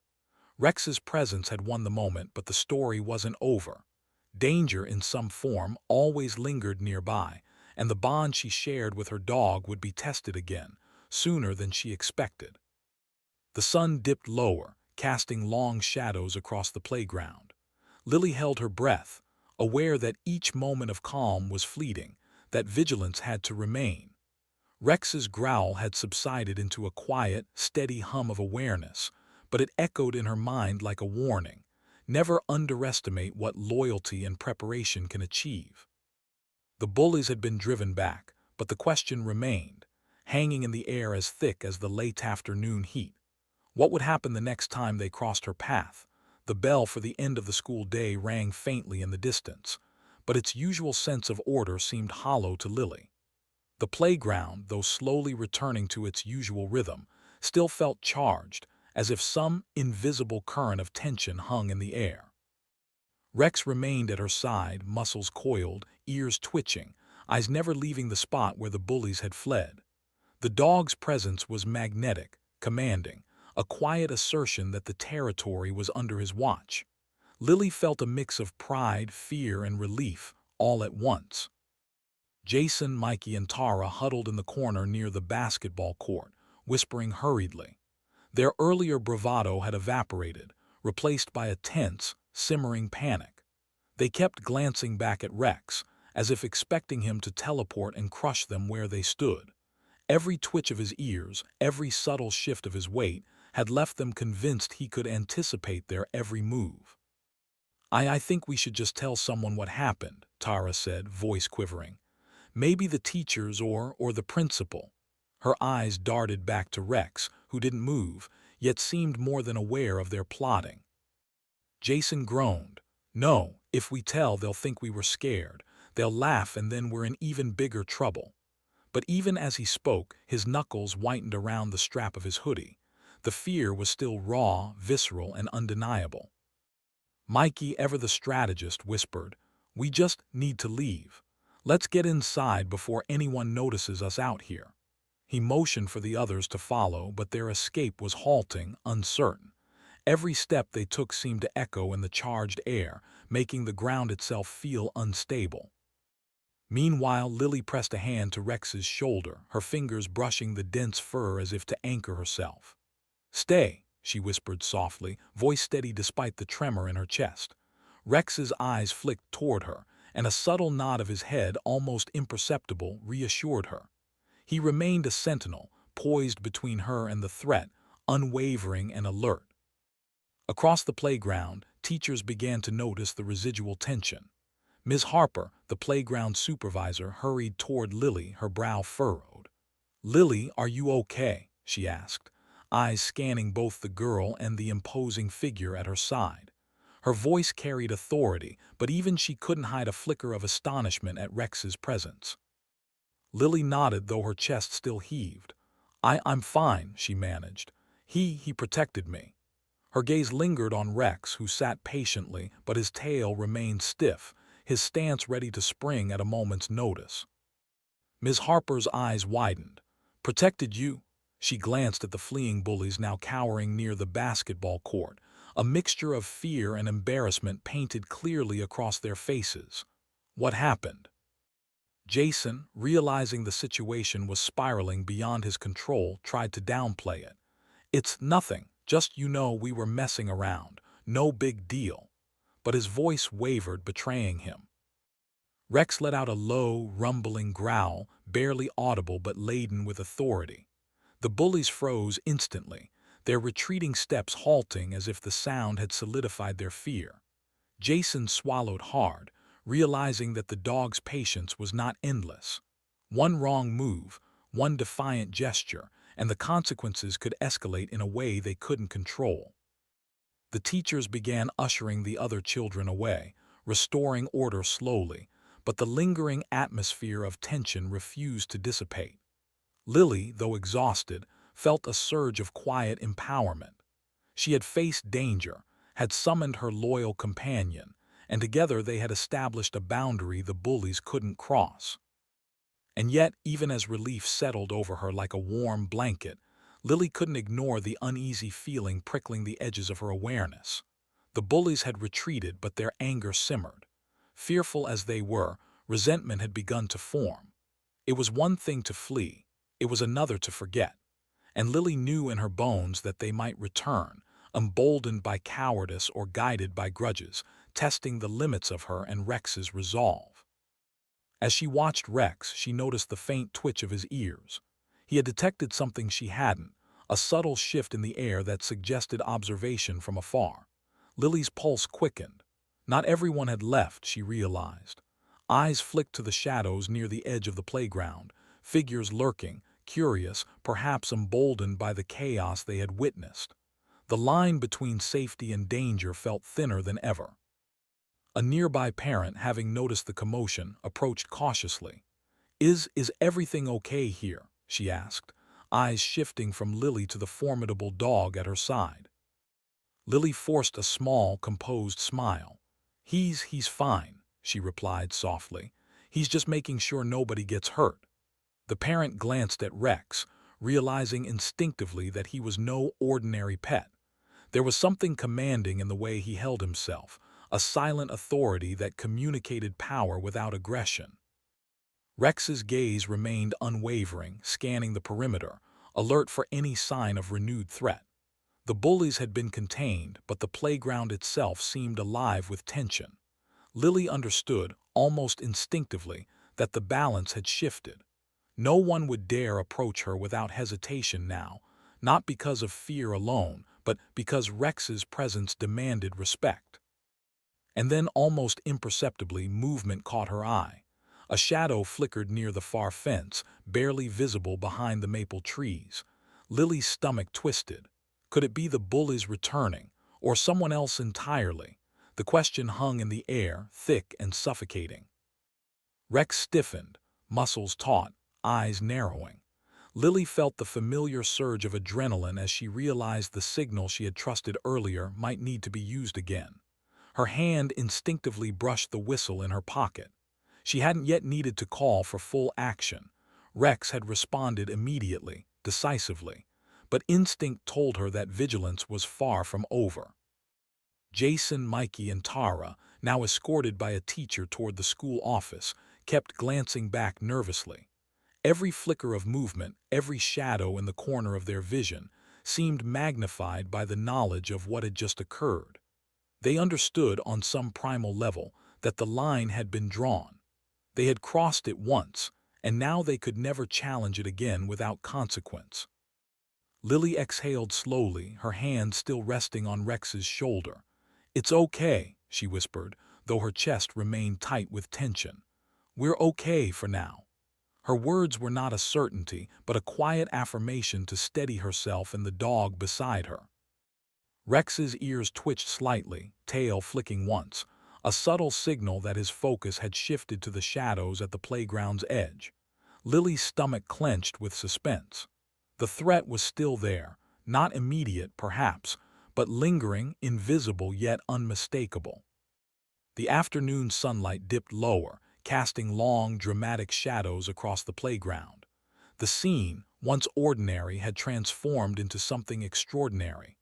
Rex's presence had won the moment, but the story wasn't over. Danger in some form always lingered nearby, and the bond she shared with her dog would be tested again, sooner than she expected. The sun dipped lower, casting long shadows across the playground. Lily held her breath, aware that each moment of calm was fleeting, that vigilance had to remain. Rex's growl had subsided into a quiet, steady hum of awareness, but it echoed in her mind like a warning. Never underestimate what loyalty and preparation can achieve. The bullies had been driven back, but the question remained, hanging in the air as thick as the late afternoon heat. What would happen the next time they crossed her path? The bell for the end of the school day rang faintly in the distance, but its usual sense of order seemed hollow to Lily. The playground, though slowly returning to its usual rhythm, still felt charged, as if some invisible current of tension hung in the air. Rex remained at her side, muscles coiled, ears twitching, eyes never leaving the spot where the bullies had fled. The dog's presence was magnetic, commanding, a quiet assertion that the territory was under his watch. Lily felt a mix of pride, fear, and relief, all at once. Jason, Mikey, and Tara huddled in the corner near the basketball court, whispering hurriedly. Their earlier bravado had evaporated, replaced by a tense, simmering panic. They kept glancing back at Rex, as if expecting him to teleport and crush them where they stood. Every twitch of his ears, every subtle shift of his weight, had left them convinced he could anticipate their every move. I think we should just tell someone what happened, Tara said, voice quivering. Maybe the teachers or the principal. Her eyes darted back to Rex, who didn't move, yet seemed more than aware of their plotting. Jason groaned. No, if we tell, they'll think we were scared. They'll laugh and then we're in even bigger trouble. But even as he spoke, his knuckles whitened around the strap of his hoodie. The fear was still raw, visceral, and undeniable. Mikey, ever the strategist, whispered, "We just need to leave. Let's get inside before anyone notices us out here." He motioned for the others to follow, but their escape was halting, uncertain. Every step they took seemed to echo in the charged air, making the ground itself feel unstable. Meanwhile, Lily pressed a hand to Rex's shoulder, her fingers brushing the dense fur as if to anchor herself. "Stay," she whispered softly, voice steady despite the tremor in her chest. Rex's eyes flicked toward her, and a subtle nod of his head, almost imperceptible, reassured her. He remained a sentinel, poised between her and the threat, unwavering and alert. Across the playground, teachers began to notice the residual tension. Ms. Harper, the playground supervisor, hurried toward Lily, her brow furrowed. "Lily, are you okay?" she asked, eyes scanning both the girl and the imposing figure at her side. Her voice carried authority, but even she couldn't hide a flicker of astonishment at Rex's presence. Lily nodded, though her chest still heaved. I'm fine," she managed. He protected me." Her gaze lingered on Rex, who sat patiently, but his tail remained stiff, his stance ready to spring at a moment's notice. Ms. Harper's eyes widened. "Protected you?" She glanced at the fleeing bullies now cowering near the basketball court, a mixture of fear and embarrassment painted clearly across their faces. "What happened?" Jason, realizing the situation was spiraling beyond his control, tried to downplay it. "It's nothing, just we were messing around, no big deal." But his voice wavered, betraying him. Rex let out a low, rumbling growl, barely audible but laden with authority. The bullies froze instantly, their retreating steps halting as if the sound had solidified their fear. Jason swallowed hard, realizing that the dog's patience was not endless. One wrong move, one defiant gesture, and the consequences could escalate in a way they couldn't control. The teachers began ushering the other children away, restoring order slowly, but the lingering atmosphere of tension refused to dissipate. Lily, though exhausted, felt a surge of quiet empowerment. She had faced danger, had summoned her loyal companion, and together they had established a boundary the bullies couldn't cross. And yet, even as relief settled over her like a warm blanket, Lily couldn't ignore the uneasy feeling prickling the edges of her awareness. The bullies had retreated, but their anger simmered. Fearful as they were, resentment had begun to form. It was one thing to flee, it was another to forget. And Lily knew in her bones that they might return, emboldened by cowardice or guided by grudges, testing the limits of her and Rex's resolve. As she watched Rex, she noticed the faint twitch of his ears. He had detected something she hadn't, a subtle shift in the air that suggested observation from afar. Lily's pulse quickened. Not everyone had left, she realized. Eyes flicked to the shadows near the edge of the playground, figures lurking, curious, perhaps emboldened by the chaos they had witnessed. The line between safety and danger felt thinner than ever. A nearby parent, having noticed the commotion, approached cautiously. Is everything okay here?" she asked, eyes shifting from Lily to the formidable dog at her side. Lily forced a small, composed smile. He's fine," she replied softly. "He's just making sure nobody gets hurt." The parent glanced at Rex, realizing instinctively that he was no ordinary pet. There was something commanding in the way he held himself, a silent authority that communicated power without aggression. Rex's gaze remained unwavering, scanning the perimeter, alert for any sign of renewed threat. The bullies had been contained, but the playground itself seemed alive with tension. Lily understood, almost instinctively, that the balance had shifted. No one would dare approach her without hesitation now, not because of fear alone, but because Rex's presence demanded respect. And then, almost imperceptibly, movement caught her eye. A shadow flickered near the far fence, barely visible behind the maple trees. Lily's stomach twisted. Could it be the bullies returning, or someone else entirely? The question hung in the air, thick and suffocating. Rex stiffened, muscles taut, eyes narrowing. Lily felt the familiar surge of adrenaline as she realized the signal she had trusted earlier might need to be used again. Her hand instinctively brushed the whistle in her pocket. She hadn't yet needed to call for full action. Rex had responded immediately, decisively, but instinct told her that vigilance was far from over. Jason, Mikey, and Tara, now escorted by a teacher toward the school office, kept glancing back nervously. Every flicker of movement, every shadow in the corner of their vision, seemed magnified by the knowledge of what had just occurred. They understood on some primal level that the line had been drawn. They had crossed it once, and now they could never challenge it again without consequence. Lily exhaled slowly, her hand still resting on Rex's shoulder. "It's okay," she whispered, though her chest remained tight with tension. "We're okay for now." Her words were not a certainty, but a quiet affirmation to steady herself and the dog beside her. Rex's ears twitched slightly, tail flicking once, a subtle signal that his focus had shifted to the shadows at the playground's edge. Lily's stomach clenched with suspense. The threat was still there, not immediate, perhaps, but lingering, invisible yet unmistakable. The afternoon sunlight dipped lower, casting long, dramatic shadows across the playground. The scene, once ordinary, had transformed into something extraordinary.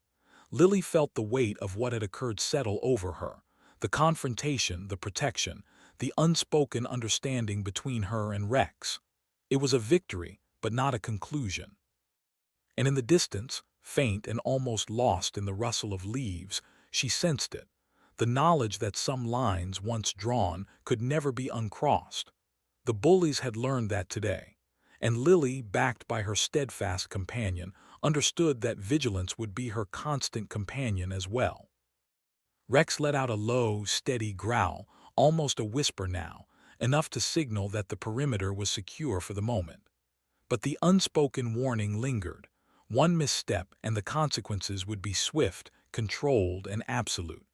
Lily felt the weight of what had occurred settle over her, the confrontation, the protection, the unspoken understanding between her and Rex. It was a victory, but not a conclusion. And in the distance, faint and almost lost in the rustle of leaves, she sensed it, the knowledge that some lines once drawn could never be uncrossed. The bullies had learned that today, and Lily, backed by her steadfast companion, understood that vigilance would be her constant companion as well. Rex let out a low, steady growl, almost a whisper now, enough to signal that the perimeter was secure for the moment. But the unspoken warning lingered. One misstep and the consequences would be swift, controlled, and absolute.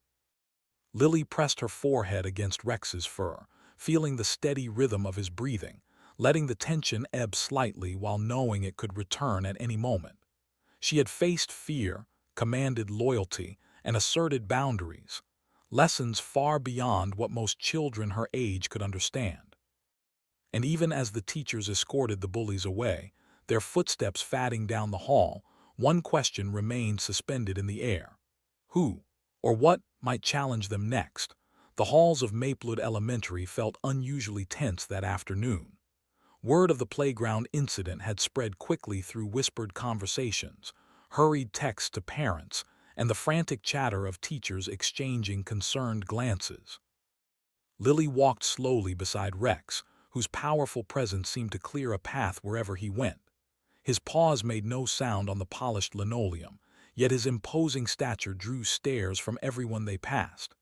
Lily pressed her forehead against Rex's fur, feeling the steady rhythm of his breathing, letting the tension ebb slightly while knowing it could return at any moment. She had faced fear, commanded loyalty, and asserted boundaries, lessons far beyond what most children her age could understand. And even as the teachers escorted the bullies away, their footsteps fading down the hall, one question remained suspended in the air. Who, or what, might challenge them next? The halls of Maplewood Elementary felt unusually tense that afternoon. Word of the playground incident had spread quickly through whispered conversations, hurried texts to parents, and the frantic chatter of teachers exchanging concerned glances. Lily walked slowly beside Rex, whose powerful presence seemed to clear a path wherever he went. His paws made no sound on the polished linoleum, yet his imposing stature drew stares from everyone they passed.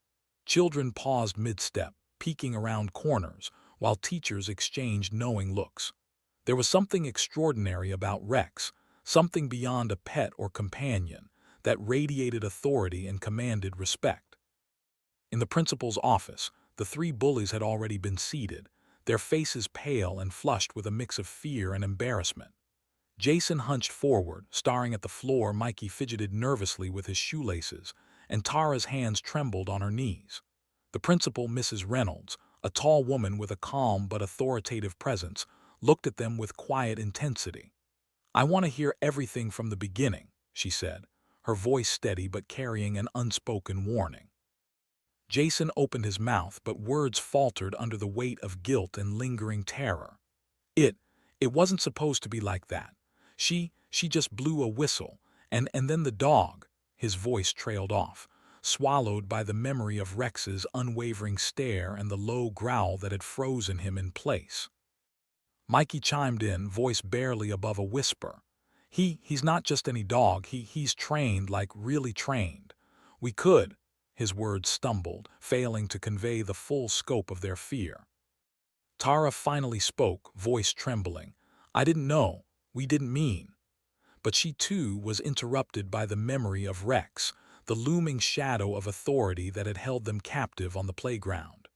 Children paused mid-step, peeking around corners, while teachers exchanged knowing looks. There was something extraordinary about Rex, something beyond a pet or companion, that radiated authority and commanded respect. In the principal's office, the three bullies had already been seated, their faces pale and flushed with a mix of fear and embarrassment. Jason hunched forward, staring at the floor. Mikey fidgeted nervously with his shoelaces, and Tara's hands trembled on her knees. The principal, Mrs. Reynolds, a tall woman with a calm but authoritative presence, looked at them with quiet intensity. "I want to hear everything from the beginning," she said, her voice steady but carrying an unspoken warning. Jason opened his mouth, but words faltered under the weight of guilt and lingering terror. It wasn't supposed to be like that. She just blew a whistle, and then the dog," his voice trailed off, swallowed by the memory of Rex's unwavering stare and the low growl that had frozen him in place. Mikey chimed in, voice barely above a whisper. He's not just any dog, he's trained, like really trained. We could," his words stumbled, failing to convey the full scope of their fear. Tara finally spoke, voice trembling. "I didn't know. We didn't mean." But she too was interrupted by the memory of Rex, the looming shadow of authority that had held them captive on the playground.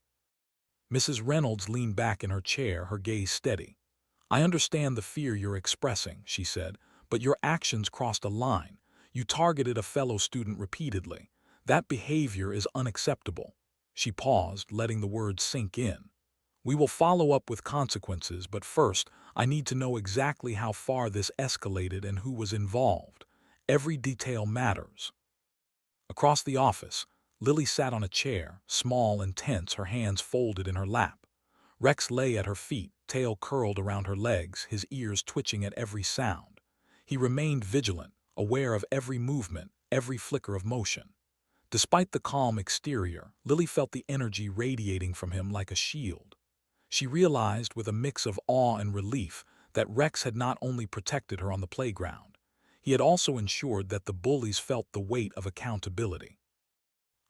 Mrs. Reynolds leaned back in her chair, her gaze steady. "I understand the fear you're expressing," she said, "but your actions crossed a line. You targeted a fellow student repeatedly. That behavior is unacceptable." She paused, letting the words sink in. "We will follow up with consequences, but first, I need to know exactly how far this escalated and who was involved. Every detail matters." Across the office, Lily sat on a chair, small and tense, her hands folded in her lap. Rex lay at her feet, tail curled around her legs, his ears twitching at every sound. He remained vigilant, aware of every movement, every flicker of motion. Despite the calm exterior, Lily felt the energy radiating from him like a shield. She realized with a mix of awe and relief that Rex had not only protected her on the playground, he had also ensured that the bullies felt the weight of accountability.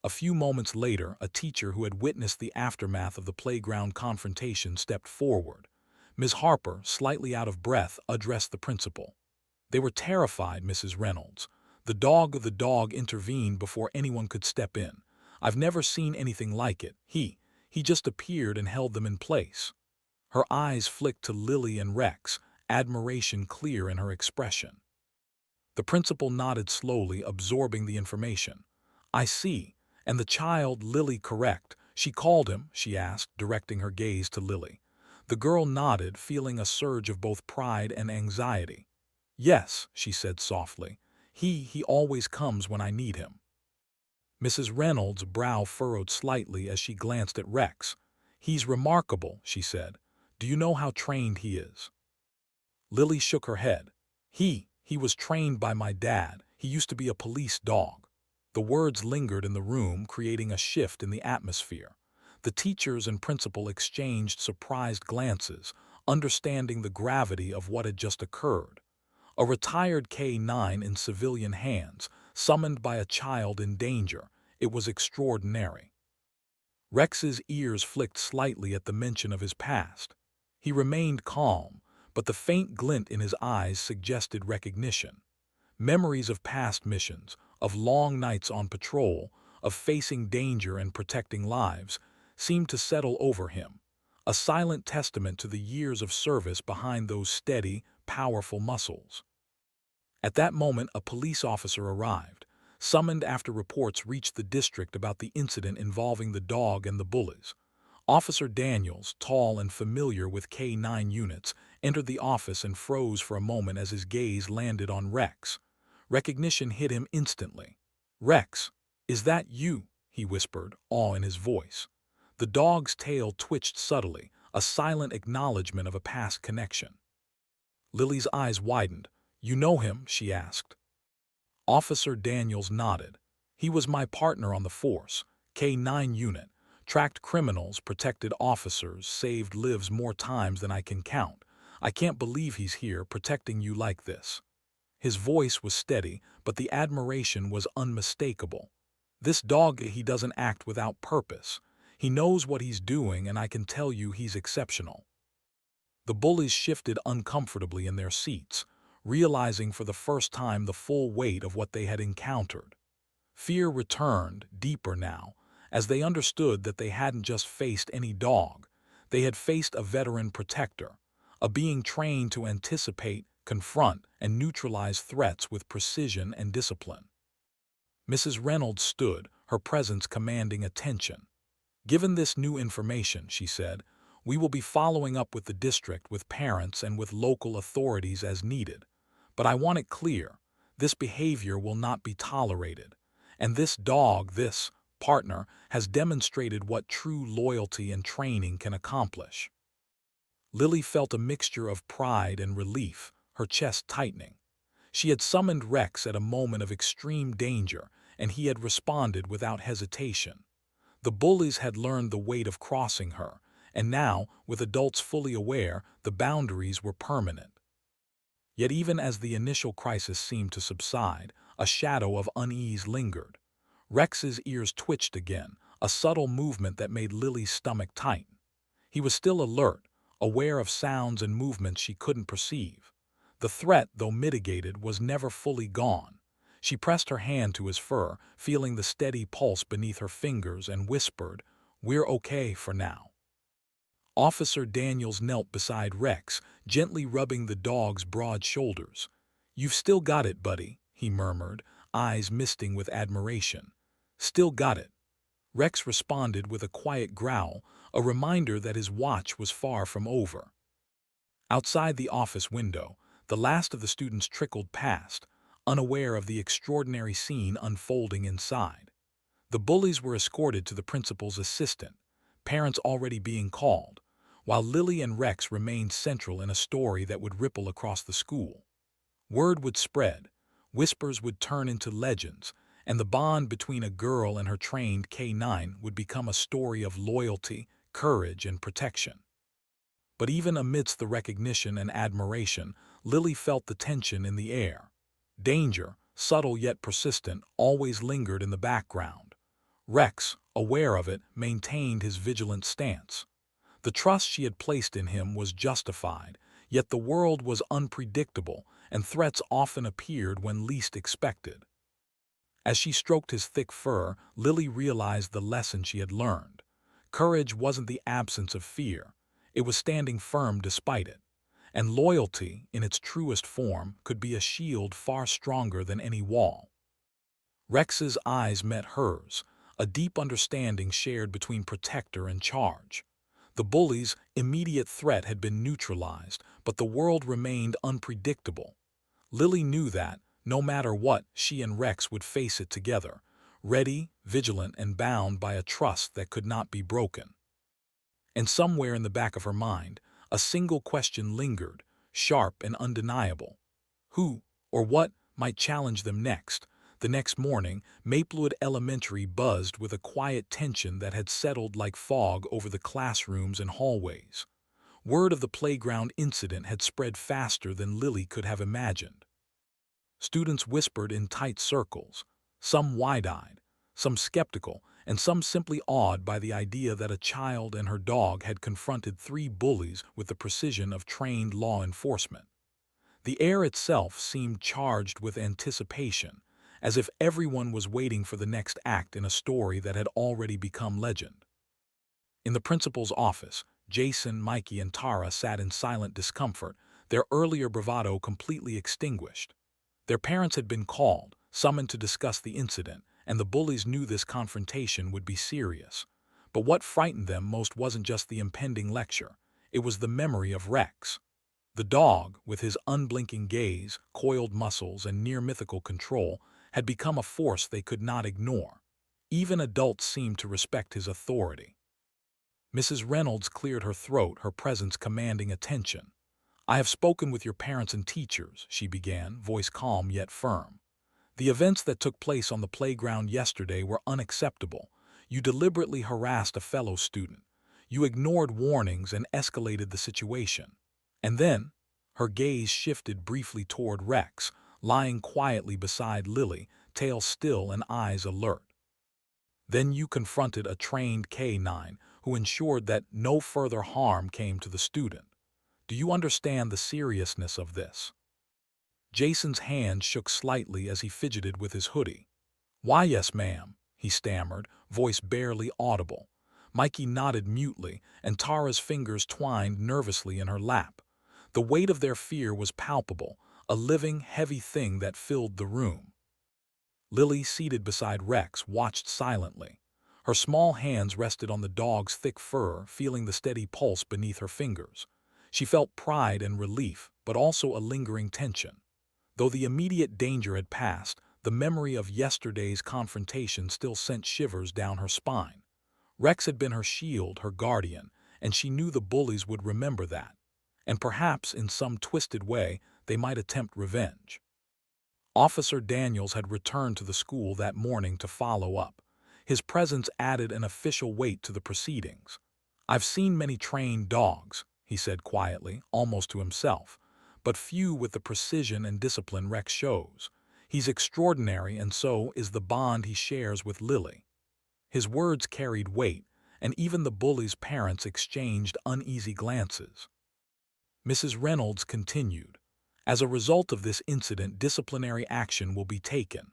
A few moments later, a teacher who had witnessed the aftermath of the playground confrontation stepped forward. Ms. Harper, slightly out of breath, addressed the principal. "They were terrified, Mrs. Reynolds. The dog intervened before anyone could step in. I've never seen anything like it. He just appeared and held them in place." Her eyes flicked to Lily and Rex, admiration clear in her expression. The principal nodded slowly, absorbing the information. "I see. And the child, Lily, correct? She called him?" she asked, directing her gaze to Lily. The girl nodded, feeling a surge of both pride and anxiety. "Yes," she said softly. He always comes when I need him." Mrs. Reynolds' brow furrowed slightly as she glanced at Rex. "He's remarkable," she said. "Do you know how trained he is?" Lily shook her head. He was trained by my dad. He used to be a police dog." The words lingered in the room, creating a shift in the atmosphere. The teachers and principal exchanged surprised glances, understanding the gravity of what had just occurred. A retired K-9 in civilian hands, summoned by a child in danger. It was extraordinary. Rex's ears flicked slightly at the mention of his past. He remained calm, but the faint glint in his eyes suggested recognition. Memories of past missions, of long nights on patrol, of facing danger and protecting lives, seemed to settle over him, a silent testament to the years of service behind those steady, powerful muscles. At that moment, a police officer arrived, summoned after reports reached the district about the incident involving the dog and the bullies. Officer Daniels, tall and familiar with K-9 units, entered the office and froze for a moment as his gaze landed on Rex. Recognition hit him instantly. "Rex, is that you?" he whispered, awe in his voice. The dog's tail twitched subtly, a silent acknowledgement of a past connection. Lily's eyes widened. "You know him?" she asked. Officer Daniels nodded. "He was my partner on the force, K-9 unit, tracked criminals, protected officers, saved lives more times than I can count. I can't believe he's here protecting you like this." His voice was steady, but the admiration was unmistakable. "This dog, he doesn't act without purpose. He knows what he's doing, and I can tell you he's exceptional." The bullies shifted uncomfortably in their seats, realizing for the first time the full weight of what they had encountered. Fear returned, deeper now, as they understood that they hadn't just faced any dog. They had faced a veteran protector, a being trained to anticipate, confront, and neutralize threats with precision and discipline. Mrs. Reynolds stood, her presence commanding attention. "Given this new information," she said, "we will be following up with the district, with parents, and with local authorities as needed. But I want it clear, this behavior will not be tolerated. And this dog, this partner, has demonstrated what true loyalty and training can accomplish." Lily felt a mixture of pride and relief, her chest tightening. She had summoned Rex at a moment of extreme danger, and he had responded without hesitation. The bullies had learned the weight of crossing her, and now, with adults fully aware, the boundaries were permanent. Yet even as the initial crisis seemed to subside, a shadow of unease lingered. Rex's ears twitched again, a subtle movement that made Lily's stomach tighten. He was still alert, aware of sounds and movements she couldn't perceive. The threat, though mitigated, was never fully gone. She pressed her hand to his fur, feeling the steady pulse beneath her fingers, and whispered, "We're okay for now." Officer Daniels knelt beside Rex, gently rubbing the dog's broad shoulders. "You've still got it, buddy," he murmured, eyes misting with admiration. "Still got it." Rex responded with a quiet growl, a reminder that his watch was far from over. Outside the office window, the last of the students trickled past, unaware of the extraordinary scene unfolding inside. The bullies were escorted to the principal's assistant, parents already being called, while Lily and Rex remained central in a story that would ripple across the school. Word would spread, whispers would turn into legends, and the bond between a girl and her trained K9 would become a story of loyalty, courage, and protection. But even amidst the recognition and admiration, Lily felt the tension in the air. Danger, subtle yet persistent, always lingered in the background. Rex, aware of it, maintained his vigilant stance. The trust she had placed in him was justified, yet the world was unpredictable, and threats often appeared when least expected. As she stroked his thick fur, Lily realized the lesson she had learned. Courage wasn't the absence of fear, it was standing firm despite it. And loyalty, in its truest form, could be a shield far stronger than any wall. Rex's eyes met hers, a deep understanding shared between protector and charge. The bullies' immediate threat had been neutralized, but the world remained unpredictable. Lily knew that, no matter what, she and Rex would face it together, ready, vigilant, and bound by a trust that could not be broken. And somewhere in the back of her mind, a single question lingered, sharp and undeniable. Who, or what, might challenge them next? The next morning, Maplewood Elementary buzzed with a quiet tension that had settled like fog over the classrooms and hallways. Word of the playground incident had spread faster than Lily could have imagined. Students whispered in tight circles, some wide-eyed, some skeptical, and some simply awed by the idea that a child and her dog had confronted 3 bullies with the precision of trained law enforcement. The air itself seemed charged with anticipation, as if everyone was waiting for the next act in a story that had already become legend. In the principal's office, Jason, Mikey, and Tara sat in silent discomfort, their earlier bravado completely extinguished. Their parents had been called, summoned to discuss the incident, and the bullies knew this confrontation would be serious. But what frightened them most wasn't just the impending lecture, it was the memory of Rex. The dog, with his unblinking gaze, coiled muscles, and near-mythical control, had become a force they could not ignore. Even adults seemed to respect his authority. Mrs. Reynolds cleared her throat, her presence commanding attention. "I have spoken with your parents and teachers," she began, voice calm yet firm. "The events that took place on the playground yesterday were unacceptable. You deliberately harassed a fellow student. You ignored warnings and escalated the situation. And then, her gaze shifted briefly toward Rex, lying quietly beside Lily, tail still and eyes alert. Then you confronted a trained K9 who ensured that no further harm came to the student. Do you understand the seriousness of this? Jason's hand shook slightly as he fidgeted with his hoodie. Why, yes, ma'am, he stammered, voice barely audible. Mikey nodded mutely, and Tara's fingers twined nervously in her lap. The weight of their fear was palpable, a living, heavy thing that filled the room. Lily, seated beside Rex, watched silently. Her small hands rested on the dog's thick fur, feeling the steady pulse beneath her fingers. She felt pride and relief, but also a lingering tension. Though the immediate danger had passed, the memory of yesterday's confrontation still sent shivers down her spine. Rex had been her shield, her guardian, and she knew the bullies would remember that. And perhaps, in some twisted way, they might attempt revenge. Officer Daniels had returned to the school that morning to follow up. His presence added an official weight to the proceedings. I've seen many trained dogs, he said quietly, almost to himself, but few with the precision and discipline Rex shows. He's extraordinary, and so is the bond he shares with Lily. His words carried weight, and even the bullies' parents exchanged uneasy glances. Mrs. Reynolds continued, as a result of this incident, disciplinary action will be taken.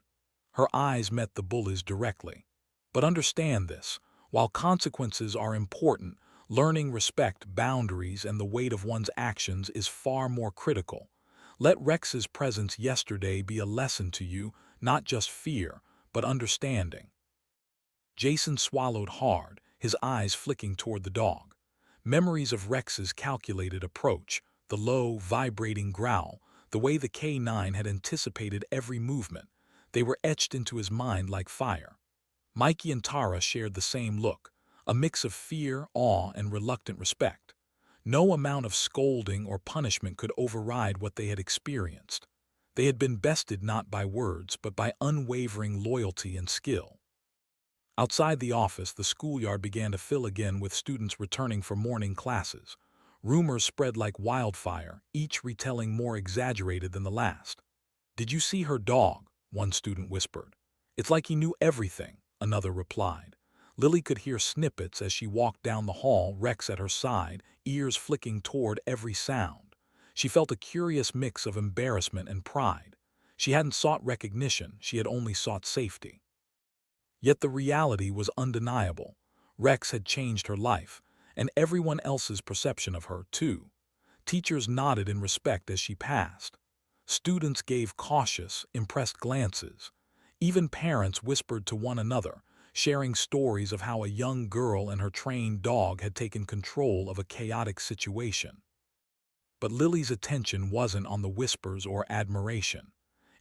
Her eyes met the bullies directly. But understand this, while consequences are important, learning respect, boundaries, and the weight of one's actions is far more critical. Let Rex's presence yesterday be a lesson to you, not just fear, but understanding. Jason swallowed hard, his eyes flicking toward the dog. Memories of Rex's calculated approach, the low, vibrating growl, the way the K9 had anticipated every movement, they were etched into his mind like fire. Mikey and Tara shared the same look, a mix of fear, awe, and reluctant respect. No amount of scolding or punishment could override what they had experienced. They had been bested not by words, but by unwavering loyalty and skill. Outside the office, the schoolyard began to fill again with students returning for morning classes. Rumors spread like wildfire, each retelling more exaggerated than the last. "Did you see her dog?" one student whispered. "It's like he knew everything," another replied. Lily could hear snippets as she walked down the hall, Rex at her side, ears flicking toward every sound. She felt a curious mix of embarrassment and pride. She hadn't sought recognition, she had only sought safety. Yet the reality was undeniable. Rex had changed her life, and everyone else's perception of her, too. Teachers nodded in respect as she passed. Students gave cautious, impressed glances. Even parents whispered to one another, sharing stories of how a young girl and her trained dog had taken control of a chaotic situation. But Lily's attention wasn't on the whispers or admiration.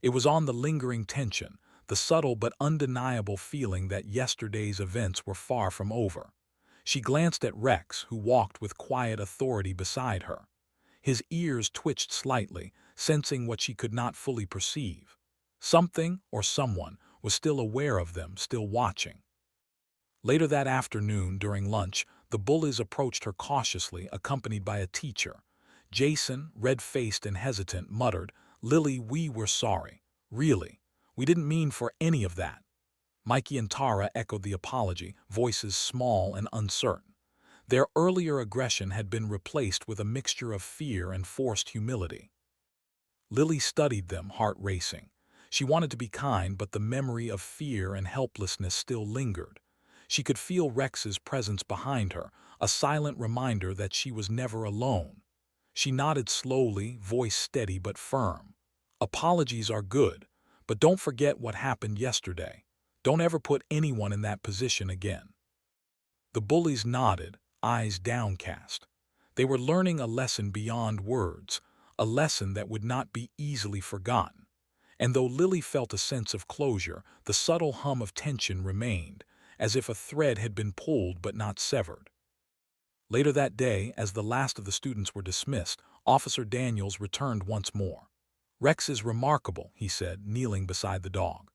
It was on the lingering tension, the subtle but undeniable feeling that yesterday's events were far from over. She glanced at Rex, who walked with quiet authority beside her. His ears twitched slightly, sensing what she could not fully perceive. Something, or someone, was still aware of them, still watching. Later that afternoon, during lunch, the bullies approached her cautiously, accompanied by a teacher. Jason, red-faced and hesitant, muttered, "Lily, we were sorry. Really. We didn't mean for any of that." Mikey and Tara echoed the apology, voices small and uncertain. Their earlier aggression had been replaced with a mixture of fear and forced humility. Lily studied them, heart racing. She wanted to be kind, but the memory of fear and helplessness still lingered. She could feel Rex's presence behind her, a silent reminder that she was never alone. She nodded slowly, voice steady but firm. "Apologies are good, but don't forget what happened yesterday. Don't ever put anyone in that position again." The bullies nodded, eyes downcast. They were learning a lesson beyond words, a lesson that would not be easily forgotten. And though Lily felt a sense of closure, the subtle hum of tension remained, as if a thread had been pulled but not severed. Later that day, as the last of the students were dismissed, Officer Daniels returned once more. "Rex is remarkable," he said, kneeling beside the dog.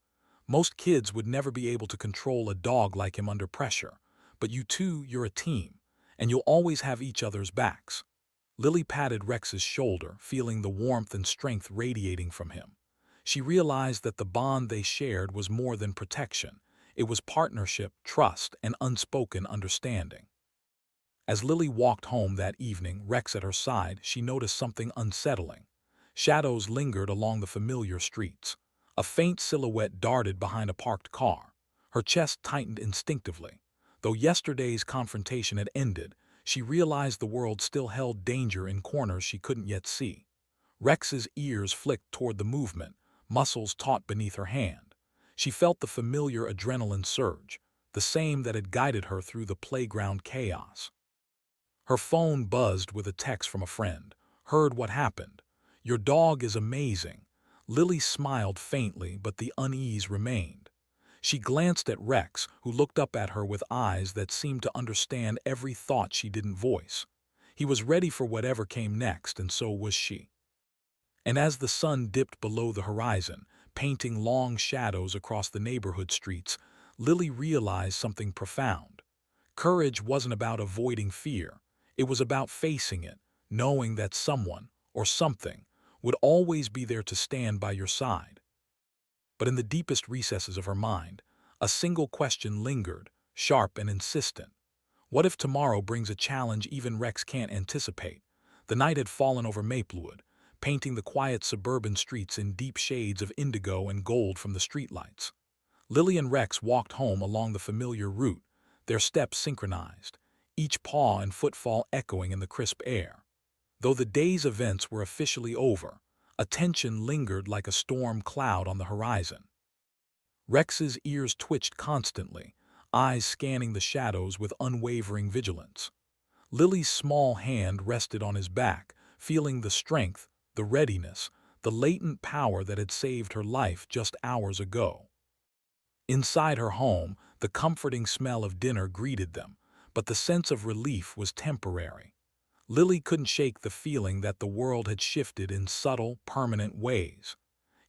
"Most kids would never be able to control a dog like him under pressure. But you two, you're a team, and you'll always have each other's backs." Lily patted Rex's shoulder, feeling the warmth and strength radiating from him. She realized that the bond they shared was more than protection. It was partnership, trust, and unspoken understanding. As Lily walked home that evening, Rex at her side, she noticed something unsettling. Shadows lingered along the familiar streets. A faint silhouette darted behind a parked car. Her chest tightened instinctively. Though yesterday's confrontation had ended, she realized the world still held danger in corners she couldn't yet see. Rex's ears flicked toward the movement, muscles taut beneath her hand. She felt the familiar adrenaline surge, the same that had guided her through the playground chaos. Her phone buzzed with a text from a friend. "Heard what happened. Your dog is amazing." Lily smiled faintly, but the unease remained. She glanced at Rex, who looked up at her with eyes that seemed to understand every thought she didn't voice. He was ready for whatever came next, and so was she. And as the sun dipped below the horizon, painting long shadows across the neighborhood streets, Lily realized something profound. Courage wasn't about avoiding fear. It was about facing it, knowing that someone, or something, would always be there to stand by your side. But in the deepest recesses of her mind, a single question lingered, sharp and insistent. What if tomorrow brings a challenge even Rex can't anticipate? The night had fallen over Maplewood, painting the quiet suburban streets in deep shades of indigo and gold from the streetlights. Lily and Rex walked home along the familiar route, their steps synchronized, each paw and footfall echoing in the crisp air. Though the day's events were officially over, a tension lingered like a storm cloud on the horizon. Rex's ears twitched constantly, eyes scanning the shadows with unwavering vigilance. Lily's small hand rested on his back, feeling the strength, the readiness, the latent power that had saved her life just hours ago. Inside her home, the comforting smell of dinner greeted them, but the sense of relief was temporary. Lily couldn't shake the feeling that the world had shifted in subtle, permanent ways.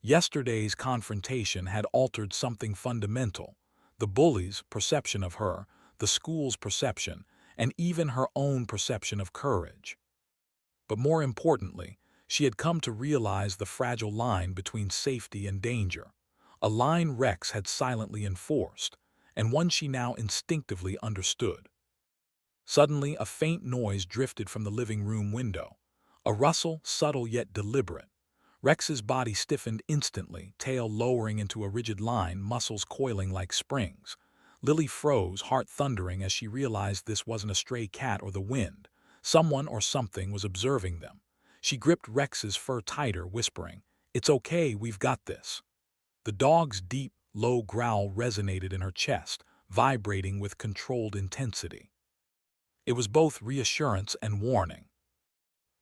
Yesterday's confrontation had altered something fundamental: the bullies' perception of her, the school's perception, and even her own perception of courage. But more importantly, she had come to realize the fragile line between safety and danger, a line Rex had silently enforced, and one she now instinctively understood. Suddenly, a faint noise drifted from the living room window, a rustle subtle yet deliberate. Rex's body stiffened instantly, tail lowering into a rigid line, muscles coiling like springs. Lily froze, heart thundering, as she realized this wasn't a stray cat or the wind. Someone or something was observing them. She gripped Rex's fur tighter, whispering, "It's okay, we've got this." The dog's deep, low growl resonated in her chest, vibrating with controlled intensity. It was both reassurance and warning.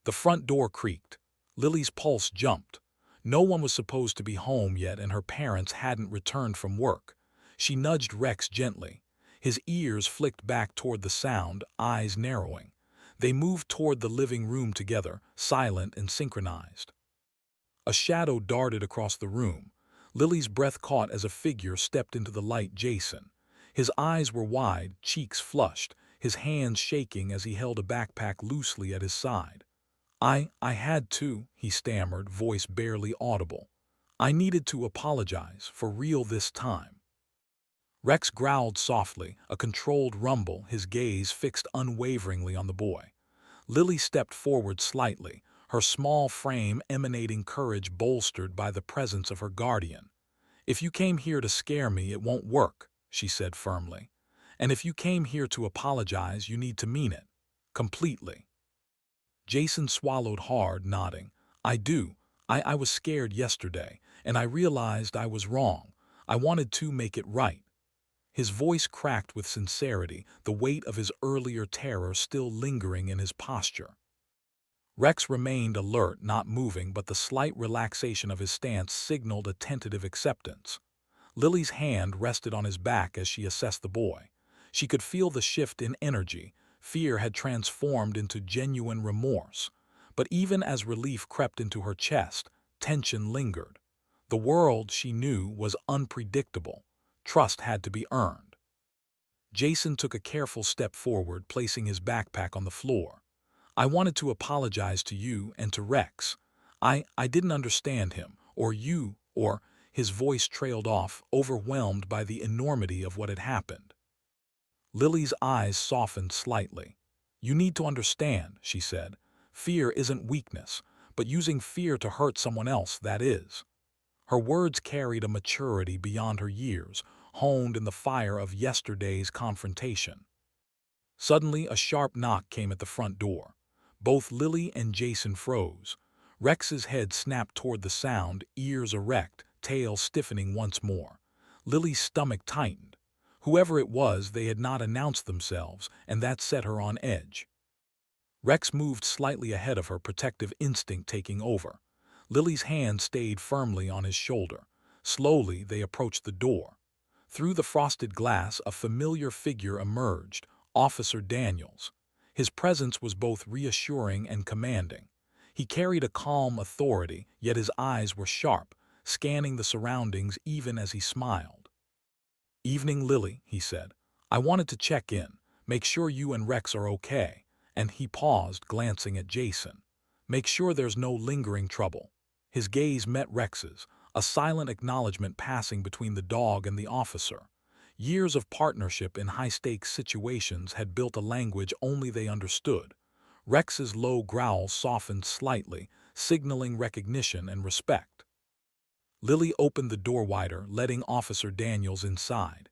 The front door creaked. Lily's pulse jumped. No one was supposed to be home yet, and her parents hadn't returned from work. She nudged Rex gently. His ears flicked back toward the sound, eyes narrowing. They moved toward the living room together, silent and synchronized. A shadow darted across the room. Lily's breath caught as a figure stepped into the light: Jason. His eyes were wide, cheeks flushed, his hands shaking as he held a backpack loosely at his side. I had to," he stammered, voice barely audible. "I needed to apologize, for real this time." Rex growled softly, a controlled rumble, his gaze fixed unwaveringly on the boy. Lily stepped forward slightly, her small frame emanating courage bolstered by the presence of her guardian. "If you came here to scare me, it won't work," she said firmly. "And if you came here to apologize, you need to mean it. Completely." Jason swallowed hard, nodding. "I do. I was scared yesterday, and I realized I was wrong. I wanted to make it right." His voice cracked with sincerity, the weight of his earlier terror still lingering in his posture. Rex remained alert, not moving, but the slight relaxation of his stance signaled a tentative acceptance. Lily's hand rested on his back as she assessed the boy. She could feel the shift in energy. Fear had transformed into genuine remorse. But even as relief crept into her chest, tension lingered. The world, she knew, was unpredictable. Trust had to be earned. Jason took a careful step forward, placing his backpack on the floor. I wanted to apologize to you and to Rex. I didn't understand him, or you, or—" His voice trailed off, overwhelmed by the enormity of what had happened. Lily's eyes softened slightly. "You need to understand," she said. "Fear isn't weakness, but using fear to hurt someone else, that is." Her words carried a maturity beyond her years, honed in the fire of yesterday's confrontation. Suddenly, a sharp knock came at the front door. Both Lily and Jason froze. Rex's head snapped toward the sound, ears erect, tail stiffening once more. Lily's stomach tightened. Whoever it was, they had not announced themselves, and that set her on edge. Rex moved slightly ahead of her, protective instinct taking over. Lily's hand stayed firmly on his shoulder. Slowly, they approached the door. Through the frosted glass, a familiar figure emerged, Officer Daniels. His presence was both reassuring and commanding. He carried a calm authority, yet his eyes were sharp, scanning the surroundings even as he smiled. "Evening, Lily," he said. "I wanted to check in, make sure you and Rex are okay," and he paused, glancing at Jason. "Make sure there's no lingering trouble." His gaze met Rex's, a silent acknowledgement passing between the dog and the officer. Years of partnership in high-stakes situations had built a language only they understood. Rex's low growl softened slightly, signaling recognition and respect. Lily opened the door wider, letting Officer Daniels inside.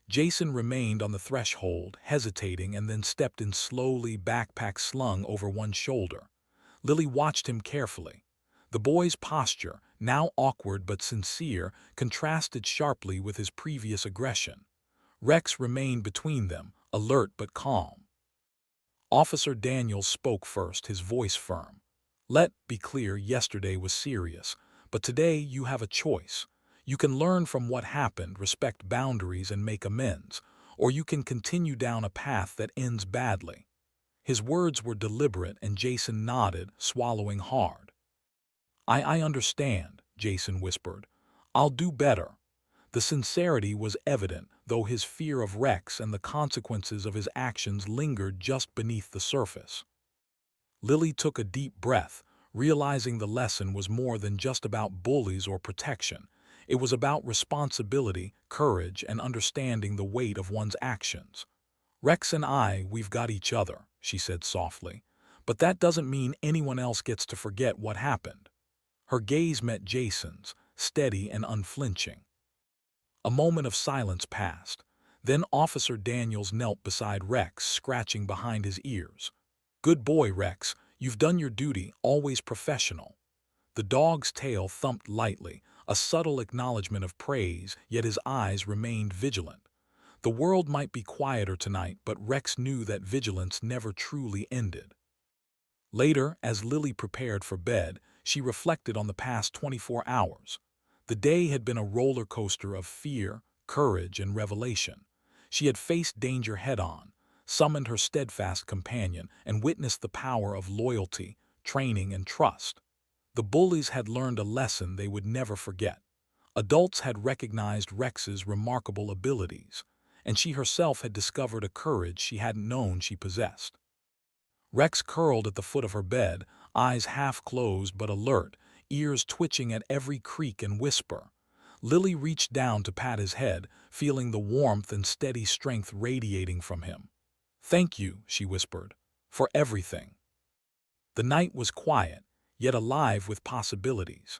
Jason remained on the threshold, hesitating, and then stepped in slowly, backpack slung over one shoulder. Lily watched him carefully. The boy's posture, now awkward but sincere, contrasted sharply with his previous aggression. Rex remained between them, alert but calm. Officer Daniels spoke first, his voice firm. "Let be clear, yesterday was serious, but today you have a choice. You can learn from what happened, respect boundaries, and make amends, or you can continue down a path that ends badly." His words were deliberate, and Jason nodded, swallowing hard. I understand," Jason whispered. "I'll do better." The sincerity was evident, though his fear of Rex and the consequences of his actions lingered just beneath the surface. Lily took a deep breath, realizing the lesson was more than just about bullies or protection. It was about responsibility, courage, and understanding the weight of one's actions. "Rex and we've got each other," she said softly. "But that doesn't mean anyone else gets to forget what happened." Her gaze met Jason's, steady and unflinching. A moment of silence passed. Then Officer Daniels knelt beside Rex, scratching behind his ears. "Good boy, Rex. You've done your duty, always professional." The dog's tail thumped lightly, a subtle acknowledgement of praise, yet his eyes remained vigilant. The world might be quieter tonight, but Rex knew that vigilance never truly ended. Later, as Lily prepared for bed, she reflected on the past 24 hours. The day had been a roller coaster of fear, courage, and revelation. She had faced danger head-on, summoned her steadfast companion, and witnessed the power of loyalty, training, and trust. The bullies had learned a lesson they would never forget. Adults had recognized Rex's remarkable abilities, and she herself had discovered a courage she hadn't known she possessed. Rex curled at the foot of her bed, eyes half closed but alert, ears twitching at every creak and whisper. Lily reached down to pat his head, feeling the warmth and steady strength radiating from him. "Thank you," she whispered, "for everything." The night was quiet, yet alive with possibilities.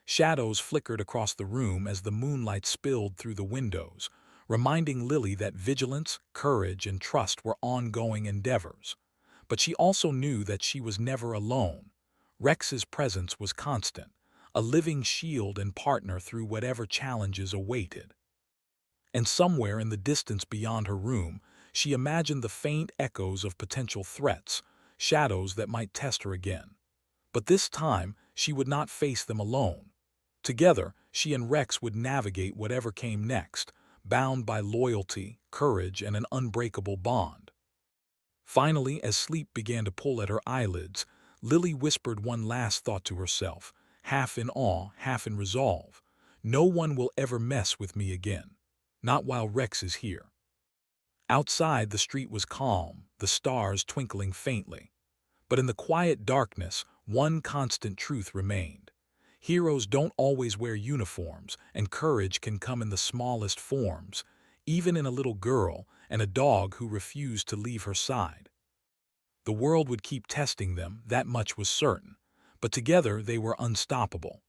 Shadows flickered across the room as the moonlight spilled through the windows, reminding Lily that vigilance, courage, and trust were ongoing endeavors. But she also knew that she was never alone. Rex's presence was constant, a living shield and partner through whatever challenges awaited. And somewhere in the distance beyond her room, she imagined the faint echoes of potential threats, shadows that might test her again. But this time, she would not face them alone. Together, she and Rex would navigate whatever came next, bound by loyalty, courage, and an unbreakable bond. Finally, as sleep began to pull at her eyelids, Lily whispered one last thought to herself, half in awe, half in resolve. "No one will ever mess with me again. Not while Rex is here." Outside, the street was calm, the stars twinkling faintly. But in the quiet darkness, one constant truth remained. Heroes don't always wear uniforms, and courage can come in the smallest forms, even in a little girl and a dog who refused to leave her side. The world would keep testing them, that much was certain, but together they were unstoppable.